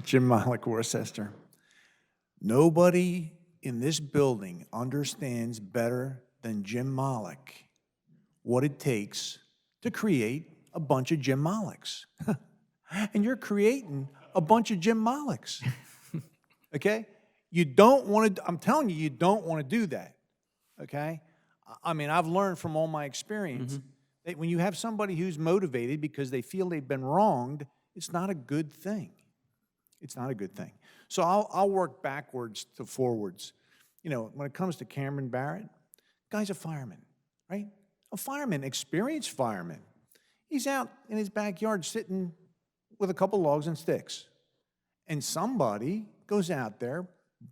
Jim Malik, Worcester. Nobody in this building understands better than Jim Malik what it takes to create a bunch of Jim Maliks. And you're creating a bunch of Jim Maliks. Okay? You don't want to, I'm telling you, you don't want to do that. Okay? I mean, I've learned from all my experience that when you have somebody who's motivated because they feel they've been wronged, it's not a good thing. It's not a good thing. So I'll work backwards to forwards. You know, when it comes to Cameron Barrett, guy's a fireman, right? A fireman, experienced fireman. He's out in his backyard sitting with a couple logs and sticks. And somebody goes out there,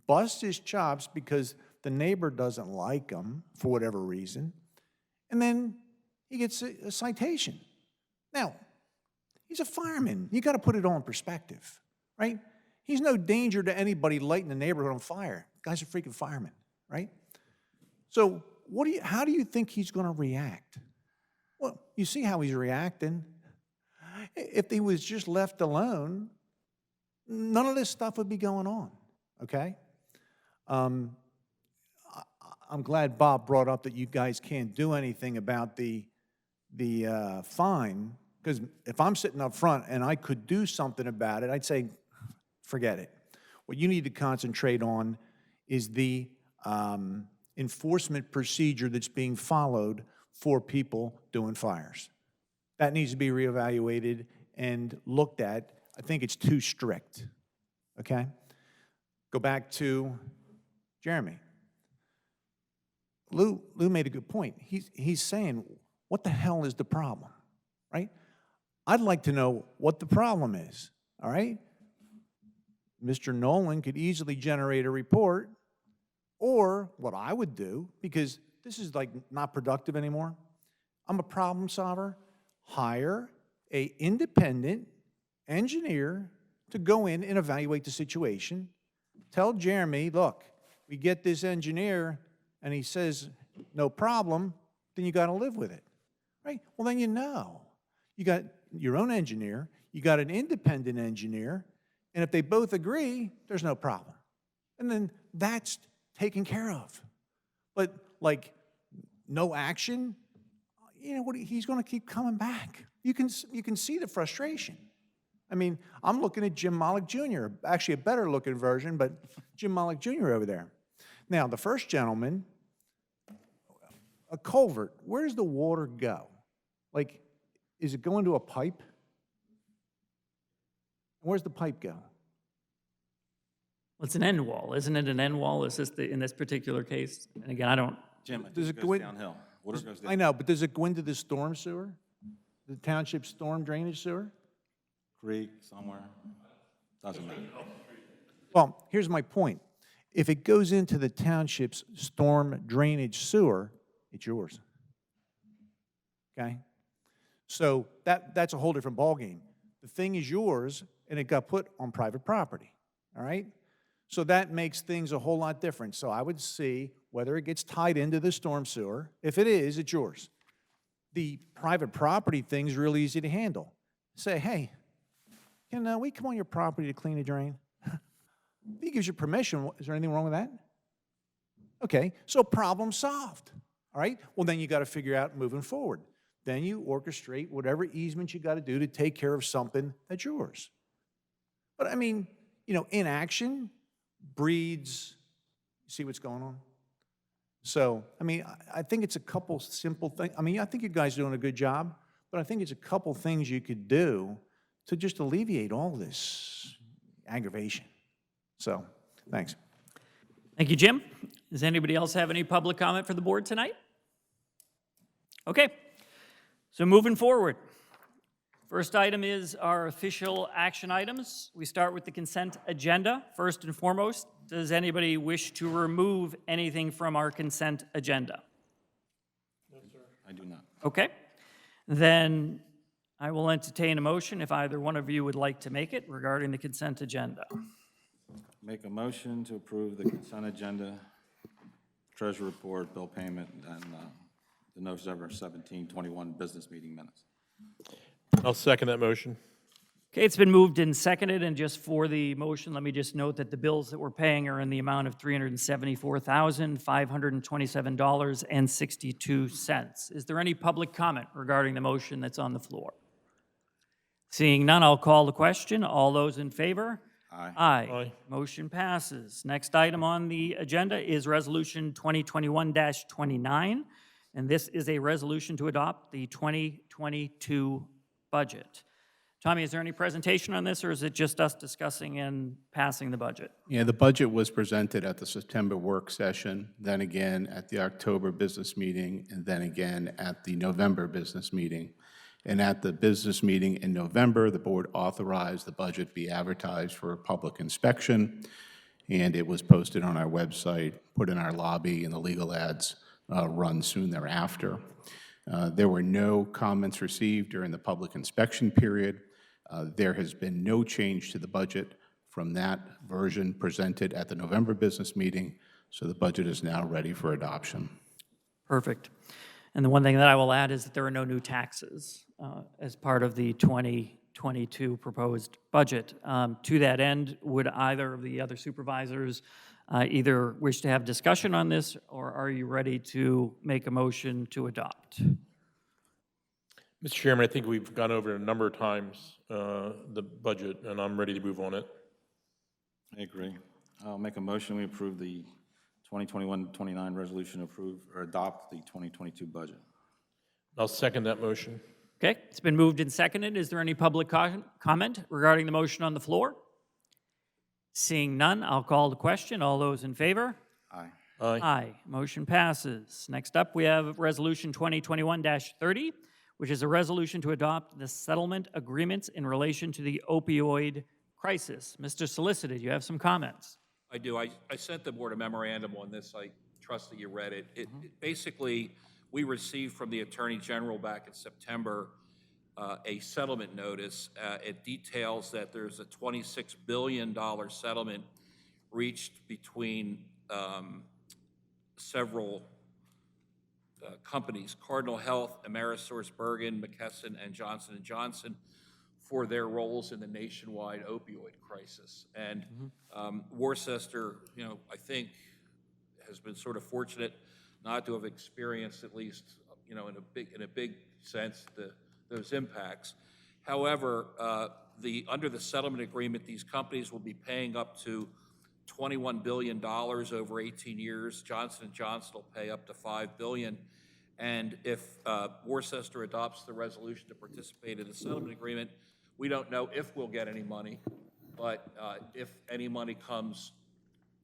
busts his chops because the neighbor doesn't like him for whatever reason, and then he gets a citation. Now, he's a fireman. You got to put it all in perspective. Right? He's no danger to anybody lighting the neighborhood on fire. Guy's a freaking fireman, right? So how do you think he's going to react? Well, you see how he's reacting. If he was just left alone, none of this stuff would be going on, okay? I'm glad Bob brought up that you guys can't do anything about the fine, because if I'm sitting up front and I could do something about it, I'd say, forget it. What you need to concentrate on is the enforcement procedure that's being followed for people doing fires. That needs to be reevaluated and looked at. I think it's too strict, okay? Go back to Jeremy. Lou made a good point. He's saying, what the hell is the problem, right? I'd like to know what the problem is, all right? Mr. Nolan could easily generate a report, or what I would do, because this is like not productive anymore, I'm a problem solver, hire an independent engineer to go in and evaluate the situation. Tell Jeremy, look, we get this engineer and he says, no problem, then you got to live with it, right? Well, then you know. You got your own engineer, you got an independent engineer, and if they both agree, there's no problem. And then that's taken care of. But like no action, you know what? He's going to keep coming back. You can see the frustration. I mean, I'm looking at Jim Malik Jr., actually a better looking version, but Jim Malik Jr. over there. Now, the first gentleman, a culvert, where does the water go? Like, is it going to a pipe? Where's the pipe go? Well, it's an end wall, isn't it? An end wall is this in this particular case? And again, I don't. Jim, it Does just it goes go in- downhill. Water goes down. I know, but does it go into the storm sewer? The township storm drainage sewer? Creek, somewhere. Doesn't matter. Well, here's my point. If it goes into the township's storm drainage sewer, it's yours. Okay? So that's a whole different ballgame. The thing is yours, and it got put on private property, all right? So that makes things a whole lot different. So I would see whether it gets tied into the storm sewer. If it is, it's yours. The private property thing's really easy to handle. Say, hey, can we come on your property to clean a drain? He gives you permission. Is there anything wrong with that? Okay, so problem solved, all right? Well, then you got to figure out moving forward. Then you orchestrate whatever easement you got to do to take care of something that's yours. But I mean, you know, inaction breeds, see what's going on? So, I mean, I think it's a couple simple things. I mean, I think you guys are doing a good job, but I think it's a couple things you could do to just alleviate all this aggravation. So, thanks. Thank you, Jim. Does anybody else have any public comment for the board tonight? Okay. So moving forward, First item is our official action items. We start with the consent agenda. First and foremost, does anybody wish to remove anything from our consent agenda? I do not. Okay. Then I will entertain a motion if either one of you would like to make it regarding the consent agenda. Make a motion to approve the consent agenda, treasury report, bill payment, and the November 17/21 business meeting minutes. I'll second that motion. Okay, it's been moved and seconded, and just for the motion, let me just note that the bills that we're paying are in the amount of $374,527.62. Is there any public comment regarding the motion that's on the floor? Seeing none, I'll call the question. All those in favor? Aye. Aye. Aye. Motion passes. Next item on the agenda is Resolution 2021-29, and this is a resolution to adopt the 2022 budget. Tommy, is there any presentation on this, or is it just us discussing and passing the budget? Yeah, the budget was presented at the September work session, then again at the October business meeting, and then again at the November business meeting. And at the business meeting in November, the board authorized the budget be advertised for public inspection, and it was posted on our website, put in our lobby, and the legal ads run soon thereafter. There were no comments received during the public inspection period. There has been no change to the budget from that version presented at the November business meeting, so the budget is now ready for adoption. Perfect. And the one thing that I will add is that there are no new taxes as part of the 2022 proposed budget. To that end, would either of the other supervisors either wish to have discussion on this, or are you ready to make a motion to adopt? Mr. Chairman, I think we've gone over it a number of times, the budget, and I'm ready to move on it. I agree. I'll make a motion, we approve the 2021-29 resolution, approve or adopt the 2022 budget. I'll second that motion. Okay, it's been moved and seconded. Is there any public comment regarding the motion on the floor? Seeing none, I'll call the question. All those in favor? Aye. Aye. Aye. Motion passes. Next up, we have Resolution 2021-30, which is a resolution to adopt the settlement agreements in relation to the opioid crisis. Mr. Solicitor, you have some comments. I do. I sent the board a memorandum on this. I trust that you read it. Basically, we received from the Attorney General back in September a settlement notice. It details that there's a $26 billion settlement reached between several companies, Cardinal Health, AmerisourceBergen, McKesson, and Johnson & Johnson, for their roles in the nationwide opioid crisis. And Worcester, I think, has been sort of fortunate not to have experienced, at least, in a big sense, those impacts. However, under the settlement agreement, these companies will be paying up to $21 billion over 18 years. Johnson & Johnson will pay up to $5 billion. And if Worcester adopts the resolution to participate in the settlement agreement, we don't know if we'll get any money, but if any money comes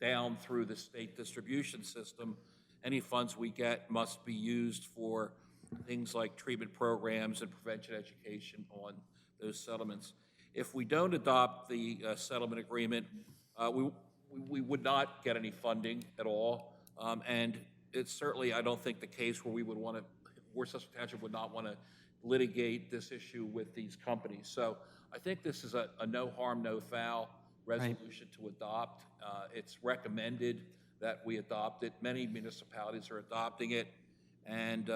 down through the state distribution system, any funds we get must be used for things like treatment programs and prevention education on those settlements. If we don't adopt the settlement agreement, we would not get any funding at all, and it's certainly, I don't think, the case where we would want to, Worcester Township would not want to litigate this issue with these companies. So I think this is a no harm, no foul resolution to adopt. It's recommended that we adopt it. Many municipalities are adopting it, and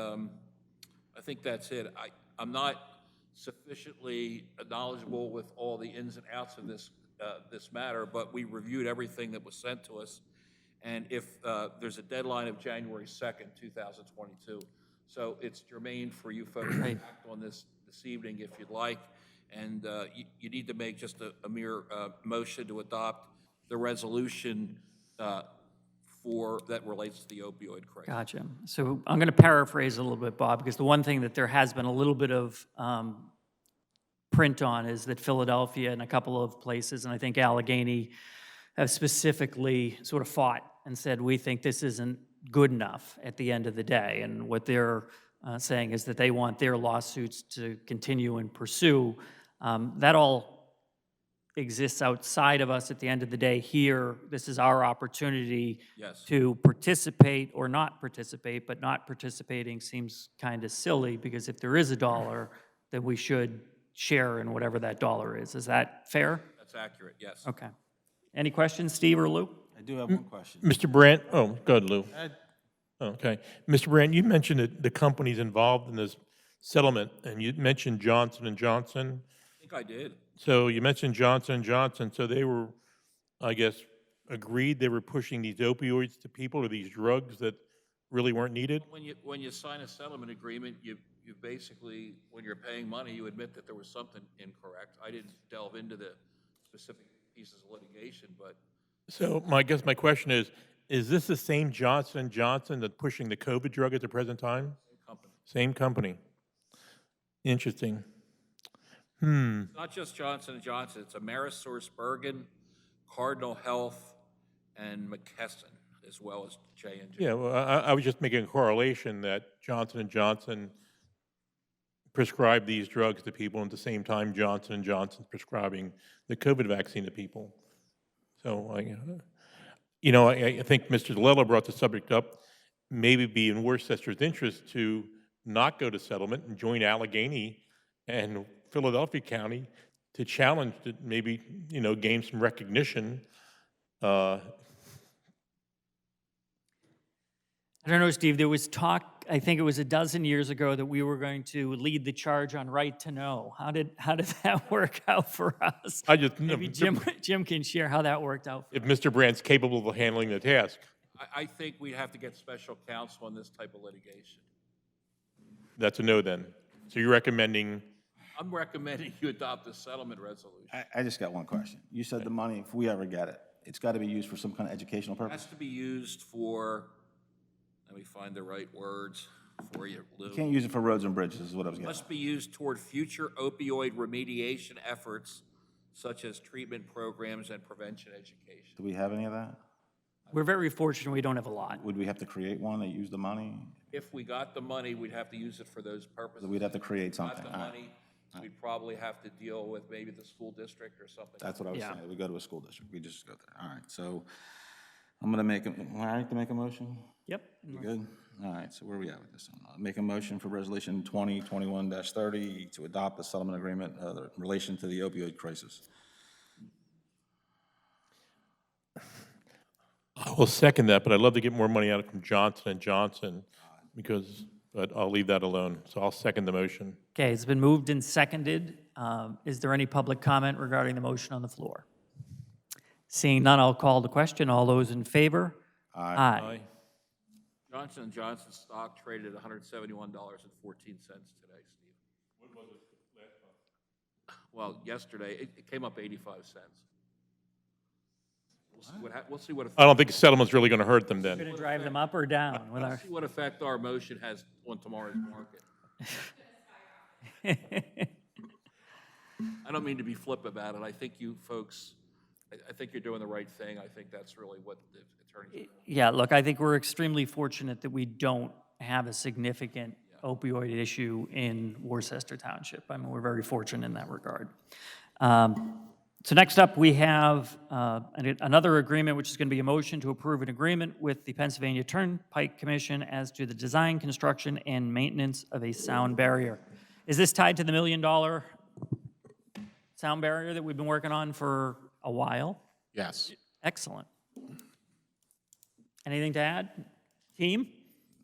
I think that's it. I'm not sufficiently knowledgeable with all the ins and outs of this matter, but we reviewed everything that was sent to us, and if there's a deadline of January 2nd, 2022. So it's germane for you folks to act on this evening if you'd like, and you need to make just a mere motion to adopt the resolution that relates to the opioid crisis. Gotcha. So I'm going to paraphrase a little bit, Bob, because the one thing that there has been a little bit of print on is that Philadelphia and a couple of places, and I think Allegheny, have specifically sort of fought and said, we think this isn't good enough at the end of the day. And what they're saying is that they want their lawsuits to continue and pursue. That all exists outside of us at the end of the day. Here, this is our opportunity Yes. to participate or not participate, but not participating seems kind of silly, because if there is a dollar, then we should share in whatever that dollar is. Is that fair? That's accurate, yes. Okay. Any questions, Steve or Lou? I do have one question. Mr. Brandt, oh, go ahead, Lou. Okay. Mr. Brandt, you mentioned that the companies involved in this settlement, and you mentioned Johnson & Johnson. I think I did. So you mentioned Johnson & Johnson, so they were, I guess, agreed they were pushing these opioids to people, or these drugs that really weren't needed? When you sign a settlement agreement, you basically, when you're paying money, you admit that there was something incorrect. I didn't delve into the specific pieces of litigation, but So I guess my question is this the same Johnson & Johnson that's pushing the COVID drug at the present time? company. Same company. Interesting. It's not just Johnson & Johnson, it's AmerisourceBergen, Cardinal Health, and McKesson, as well as J&J. Yeah, well, I was just making a correlation that Johnson & Johnson prescribed these drugs to people, and at the same time, Johnson & Johnson's prescribing the COVID vaccine to people. So, I think Mr. DeLello brought the subject up. Maybe be in Worcester's interest to not go to settlement and join Allegheny and Philadelphia County to challenge it, maybe, gain some recognition. I don't know, Steve, there was talk, I think it was a dozen years ago, that we were going to lead the charge on right to know. How did that work out for us? Maybe Jim can share how that worked out. If Mr. Brandt's capable of handling the task. I think we have to get special counsel on this type of litigation. That's a no then. So you're recommending, I'm recommending you adopt a settlement resolution. I just got one question. You said the money, if we ever get it, it's got to be used for some kind of educational It purpose? has to be used for, let me find the right words for you, Lou. You can't use it for roads and bridges, is what I was getting at. Must be used toward future opioid remediation efforts, such as treatment programs and prevention education. Do we have any of that? We're very fortunate we don't have a lot. Would we have to create one that used the money? If we got the money, we'd have to use it for those purposes. We'd have to create If we something. got the All right. money, we'd probably have to deal with maybe the school district or something. That's what I was Yeah. saying. We go to a school district. We just go there. All right. So I'm going to make, am I right to make a motion? Yep. You good? All right. So where are we at with this one? I'll make a motion for resolution 2021-30 to adopt the settlement agreement in relation to the opioid crisis. I will second that, but I'd love to get more money out from Johnson & Johnson but I'll leave that alone. So I'll second the motion. Okay, it's been moved and seconded. Is there any public comment regarding the motion on the floor? Seeing none, I'll call the question. All those in favor? Aye. Johnson & Johnson stock traded at $171.14 today, Steve. When was it last month? Well, yesterday, it came up 85 cents. We'll see what I don't think the settlement's really going to hurt them then. Going to drive them up or down with our... see what effect our motion has on tomorrow's market. I don't mean to be flip about it. I think you folks, I think you're doing the right thing. I think that's really what the attorneys are. Yeah, look, I think we're extremely fortunate that we don't have a significant opioid issue in Worcester Township. I mean, we're very fortunate in that regard. So next up, we have another agreement, which is going to be a motion to approve an agreement with the Pennsylvania Turnpike Commission as to the design, construction, and maintenance of a sound barrier. Is this tied to the $1 million sound barrier that we've been working on for a while? Yes. Excellent. Anything to add, team?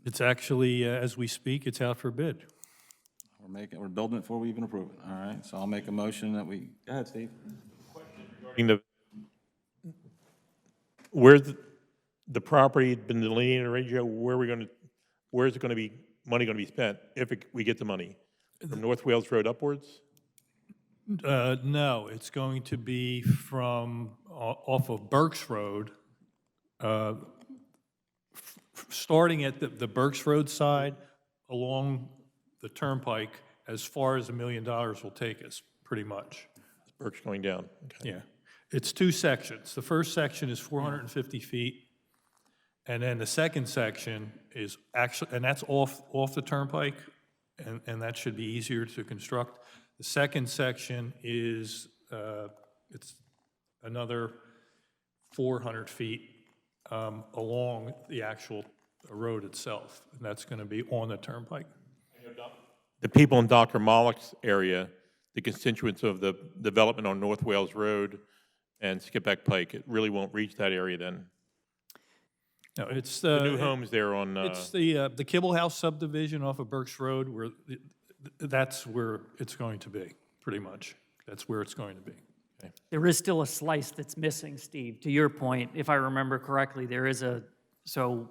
It's actually, as we speak, it's out for bid. We're building it before we even approve it. All right. So I'll make a motion that we, go ahead, Steve. Where's the property been delineated already, Joe? Where's it going to be, money going to be spent if we get the money? From North Wales Road upwards? No, it's going to be from off of Burks Road, starting at the Burks Road side along the Turnpike as far as $1 million will take us, pretty much. Burke's going down. Okay. Yeah. It's two sections. The first section is 450 feet, And then the second section is actually, and that's off the Turnpike, and that should be easier to construct. The second section is, it's another 400 feet along the actual road itself, and that's going to be on the Turnpike. The people in Dr. Mollick's area, the constituents of the development on North Wales Road and Skipback Pike, it really won't reach that area then. No, it's The new homes there on, It's the Kibble House subdivision off of Burks Road, where that's where it's going to be, pretty much. That's where it's going to be. There is still a slice that's missing, Steve. To your point, if I remember correctly, there is so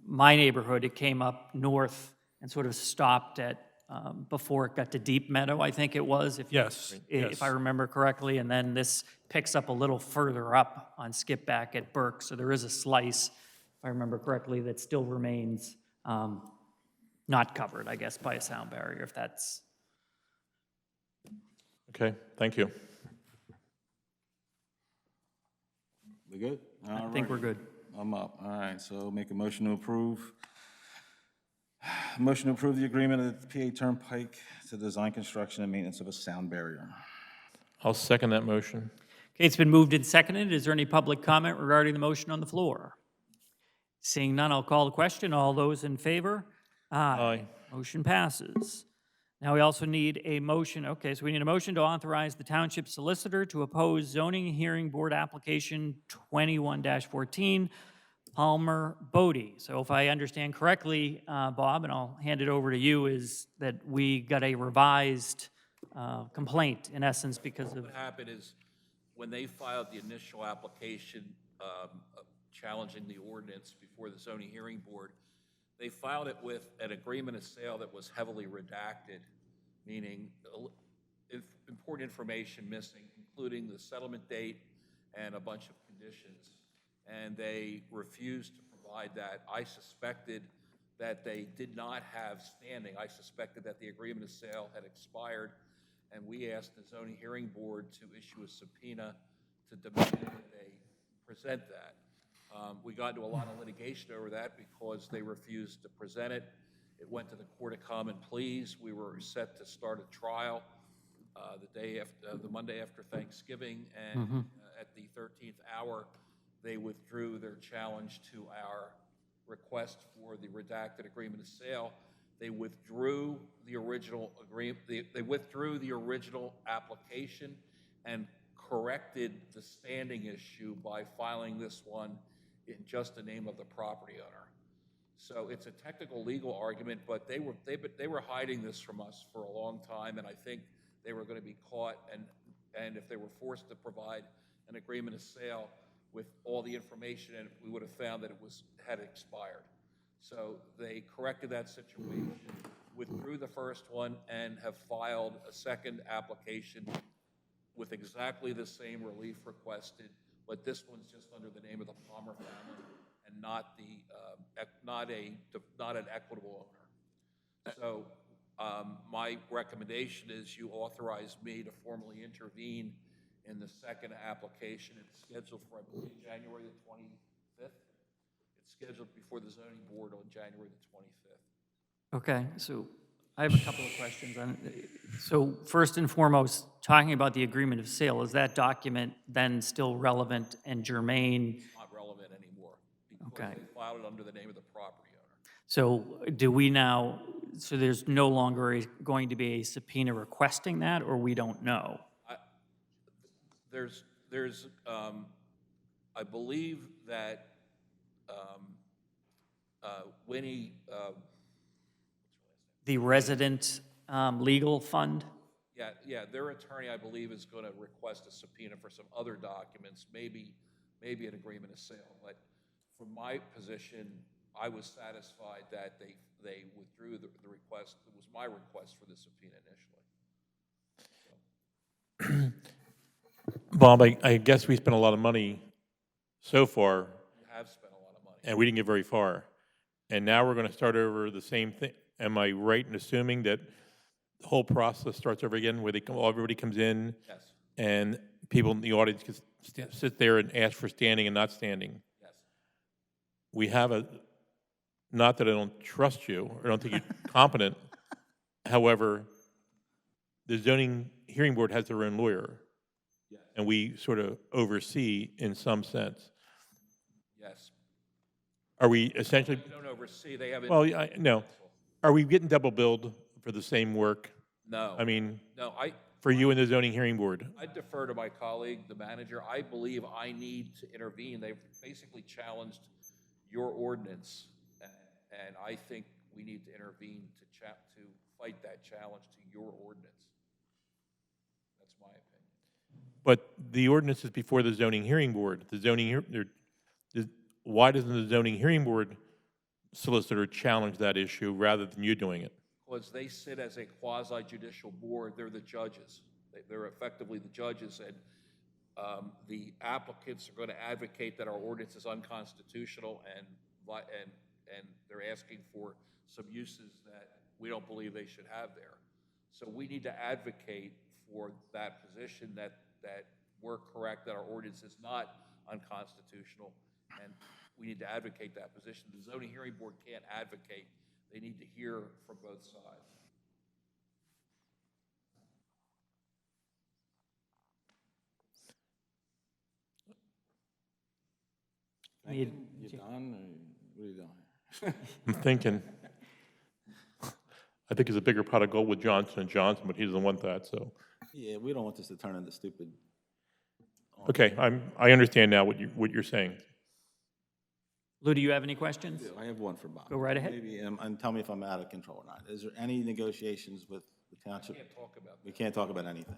my neighborhood, it came up north and sort of stopped at, before it got to Deep Meadow, I think it was. Yes, yes. If I remember correctly, and then this picks up a little further up on Skipback at Burke, so there is a slice, if I remember correctly, that still remains not covered, I guess, by a sound barrier, if that's... okay, thank you. We good? I think we're good. I'm up. All right, so make a motion to approve. Motion to approve the agreement of the PA Turnpike to design, construction, and maintenance of a sound barrier. I'll second that motion. Okay, it's been moved and seconded. Is there any public comment regarding the motion on the floor? Seeing none, I'll call the question. All those in favor? Aye. Motion passes. Now we also need a motion, okay, so we need a motion to authorize the township solicitor to oppose zoning hearing board application 21-14, Palmer Bodie. So if I understand correctly, Bob, and I'll hand it over to you, is that we got a revised complaint, in essence, because of... What happened is, when they filed the initial application challenging the ordinance before the zoning hearing board, they filed it with an agreement of sale that was heavily redacted, meaning important information missing, including the settlement date and a bunch of conditions. And they refused to provide that. I suspected that they did not have standing. I suspected that the agreement of sale had expired, and we asked the zoning hearing board to issue a subpoena to demand that they present that. We got into a lot of litigation over that because they refused to present it. It went to the Court of Common Pleas. We were set to start a trial the Monday after Thanksgiving, and at the 13th hour, they withdrew their challenge to our request for the redacted agreement of sale. They withdrew the original agreement. They withdrew the original application and corrected the standing issue by filing this one in just the name of the property owner. So it's a technical legal argument, but they were hiding this from us for a long time, and I think they were going to be caught, and if they were forced to provide an agreement of sale with all the information, and we would have found that it had expired. So they corrected that situation, withdrew the first one, and have filed a second application with exactly the same relief requested, but this one's just under the name of the Palmer family and not an equitable owner. So my recommendation is you authorize me to formally intervene in the second application. It's scheduled for, I believe, January the 25th. It's scheduled before the zoning board on January the 25th. Okay, so I have a couple of questions. So first and foremost, talking about the agreement of sale, is that document then still relevant and germane? Not relevant anymore because Okay. they filed it under the name of the property owner. So do we now, so there's no longer going to be a subpoena requesting that, or we don't know? There's I believe that Winnie, The resident legal fund? yeah, their attorney, I believe, is going to request a subpoena for some other documents, maybe an agreement of sale. But from my position, I was satisfied that they withdrew the request. It was my request for the subpoena initially. Bob, I guess we spent a lot of money so far, We have spent a lot of money. and we didn't get very far. And now we're going to start over the same thing. Am I right in assuming that the whole process starts over again, where everybody comes in, Yes, and people in the audience can sit there and ask for standing and not standing? yes. we have a, not that I don't trust you, or don't think you're competent, however, the zoning hearing board has their own lawyer. And we sort of oversee in some sense. Yes. Are we essentially, They don't oversee, they haven't. well, no, are we getting double billed for the same work? No. I mean, No, for you and the zoning hearing board? I defer to my colleague, the manager. I believe I need to intervene. They've basically challenged your ordinance, and I think we need to intervene to fight that challenge to your ordinance. That's my opinion. But the ordinance is before the zoning hearing board. Why doesn't the zoning hearing board solicitor challenge that issue rather than you doing it? Because they sit as a quasi-judicial board, they're the judges. They're effectively the judges, and the applicants are going to advocate that our ordinance is unconstitutional, and they're asking for some uses that we don't believe they should have there. So we need to advocate for that position, that we're correct, that our ordinance is not unconstitutional, and we need to advocate that position. The zoning hearing board can't advocate. They need to hear from both sides. You done, or what are you doing? I'm thinking. I think there's a bigger pot of gold with Johnson & Johnson, but he doesn't want that, so. Yeah, we don't want this to turn into stupid. Okay, I understand now what you're saying. Lou, do you have any questions? I have one for Bob. Go right ahead. Maybe, and tell me if I'm out of control or not. Is there any negotiations with the township? We can't talk about We that. can't talk about anything.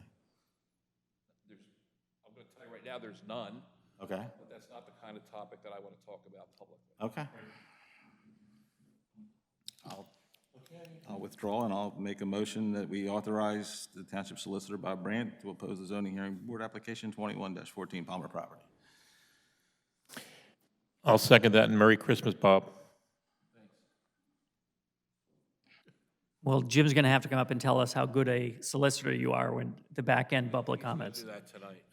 I'm going to tell you right now, there's none, Okay, but that's not the kind of topic that I want to talk about publicly. okay. I'll withdraw, and I'll make a motion that we authorize the township solicitor, Bob Brandt, to oppose the zoning hearing board application 21-14 Palmer property. I'll second that, and Merry Christmas, Bob. Well, Jim's going to have to come up and tell us how good a solicitor you are when the back-end public I'll comments. do that tonight.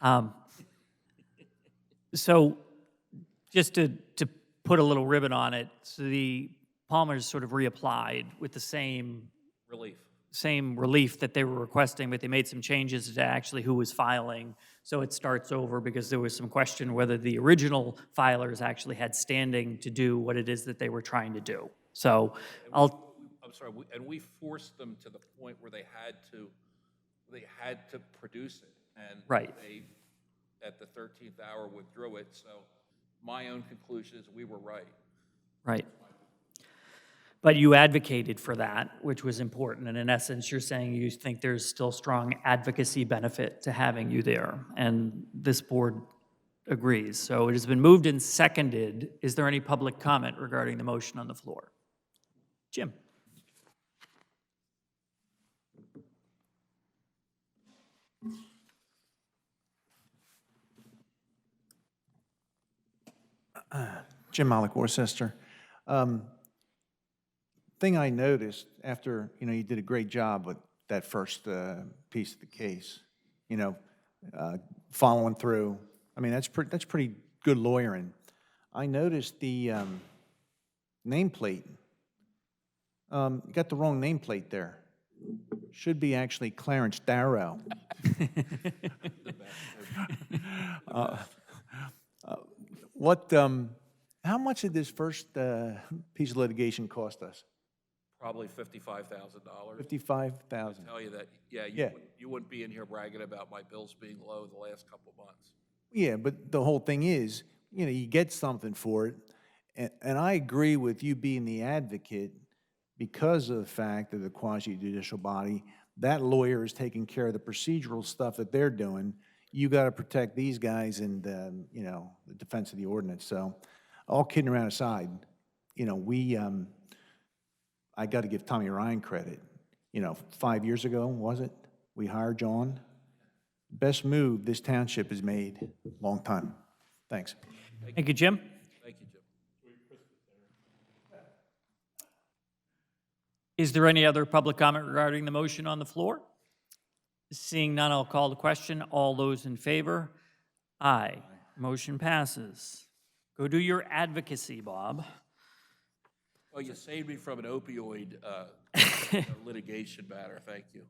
So just to put a little ribbon on it, so the Palmers sort of reapplied with the same relief that they were requesting, but they made some changes to actually who was filing. So it starts over because there was some question whether the original filers actually had standing to do what it is that they were trying to do. So I'm sorry, and we forced them to the point where they had to produce it, and Right. they, at the 13th hour, withdrew it. So my own conclusion is we were right. Right. But you advocated for that, which was important. And in essence, you're saying you think there's still strong advocacy benefit to having you there. And this board agrees. So it has been moved and seconded. Is there any public comment regarding the motion on the floor? Jim? Jim Malik, Worcester. Thing I noticed after, you did a great job with that first piece of the case, following through. I mean, that's pretty good lawyering. I noticed the nameplate. You got the wrong nameplate there. Should be actually Clarence Darrow. How much did this first piece of litigation cost us? Probably $55,000. $55,000. Tell you that, Yeah. you wouldn't be in here bragging about my bills being low the last couple of months. Yeah, but the whole thing is, you get something for it. And I agree with you being the advocate because of the fact that the quasi-judicial body, that lawyer is taking care of the procedural stuff that they're doing. You got to protect these guys and, the defense of the ordinance. So all kidding around aside, I got to give Tommy Ryan credit. 5 years ago, was it? We hired John. Best move this township has made, long time. Thanks. Thank you, Jim. Thank you, Jim. Is there any other public comment regarding the motion on the floor? Seeing none, I'll call the question. All those in favor? Aye. Motion passes. Go do your advocacy, Bob. Well, you saved me from an opioid litigation matter, thank you.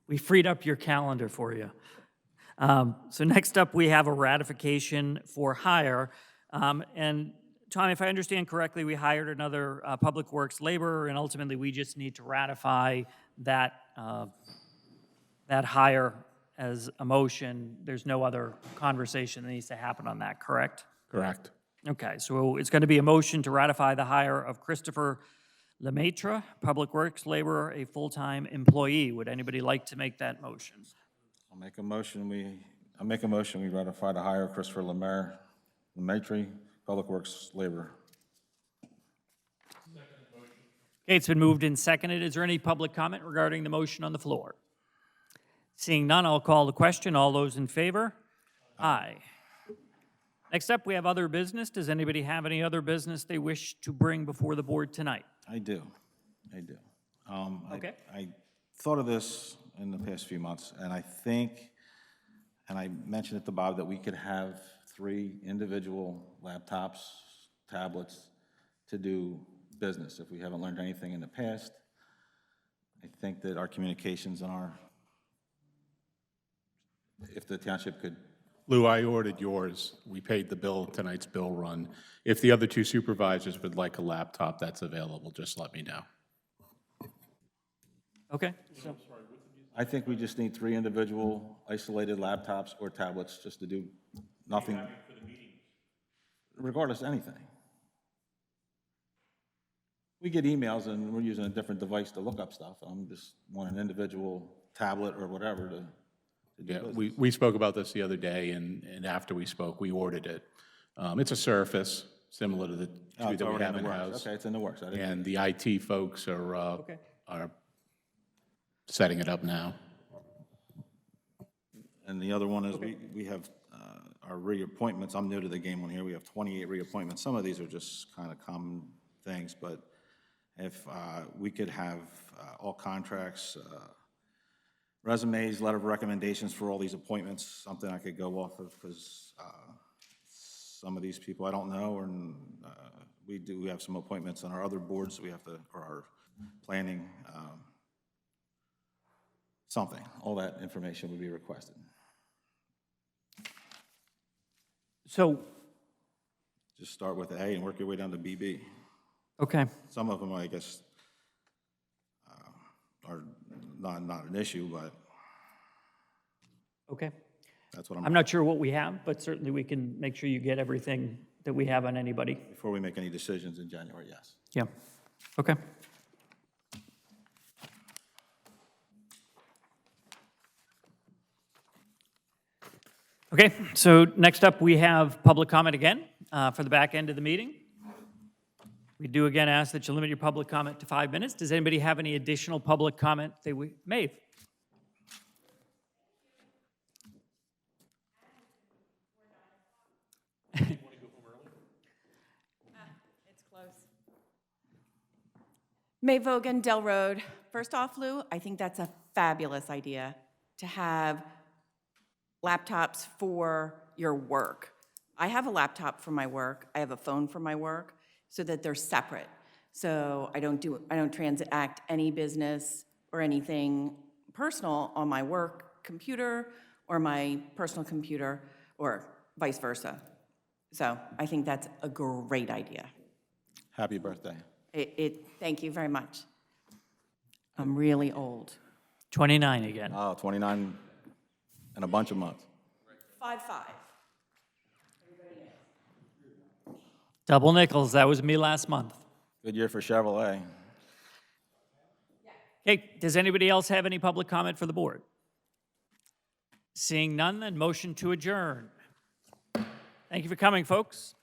We freed up your calendar for you. So next up, we have a ratification for hire. And Tom, if I understand correctly, we hired another Public Works laborer, and ultimately, we just need to ratify that, that hire as a motion. There's no other conversation that needs to happen on that, correct? Correct. Okay, so it's going to be a motion to ratify the hire of Christopher Lemaitre, Public Works laborer, a full-time employee. Would anybody like to make that motion? I'll make a motion, we ratify the hire of Christopher Lemaitre, Public Works laborer. Okay, it's been moved and seconded. Is there any public comment regarding the motion on the floor? Seeing none, I'll call the question. All those in favor? Aye. Next up, we have other business. Does anybody have any other business they wish to bring before the board tonight? I do. Okay. I thought of this in the past few months, and I think, and I mentioned it to Bob, that we could have 3 individual laptops, tablets, to do business. If we haven't learned anything in the past, I think that our communications and if the township could. Lou, I ordered yours. We paid the bill, tonight's bill run. If the other 2 supervisors would like a laptop, that's available. Just let me know. Okay. So, I think we just need 3 individual isolated laptops or tablets just to do nothing. Regardless of anything. We get emails and we're using a different device to look up stuff. I'm just want an individual tablet or whatever to do Yeah, business. we spoke about this the other day, and after we spoke, we ordered it. It's a Surface, similar to the 2 Oh, it's that we already have in the works. in-house. Okay, it's in the works. I didn't. And the IT folks are setting it up now. And the other one is we have our reappointments. I'm new to the game on here. We have 28 reappointments. Some of these are just kind of common things, but if we could have all contracts, resumes, letter of recommendations for all these appointments, something I could go off of, because some of these people I don't know, and we have some appointments on our other boards that we have to, or our planning, something. All that information would be requested. so, Just start with A and work your way down to BB. okay. Some of them, I guess, are not an issue, but Okay. that's what I'm not sure what we have, but certainly we can make sure you get everything that we have on anybody. before we make any decisions in January, yes. Yeah. Okay. Okay, so next up, we have public comment again for the back end of the meeting. We do again ask that you limit your public comment to 5 minutes. Does anybody have any additional public comment they would, Maeve? It's close. May Vogan, Del Road. First off, Lou, I think that's a fabulous idea to have laptops for your work. I have a laptop for my work. I have a phone for my work, so that they're separate. So I don't transact any business or anything personal on my work computer or my personal computer, or vice versa. So I think that's a great idea. Happy birthday. Thank you very much. I'm really old. 29 again. 29 and a bunch of months. 5'5". Double nickels, that was me last month. Good year for Chevrolet. Okay, does anybody else have any public comment for the board? Seeing none, then motion to adjourn. Thank you for coming, folks.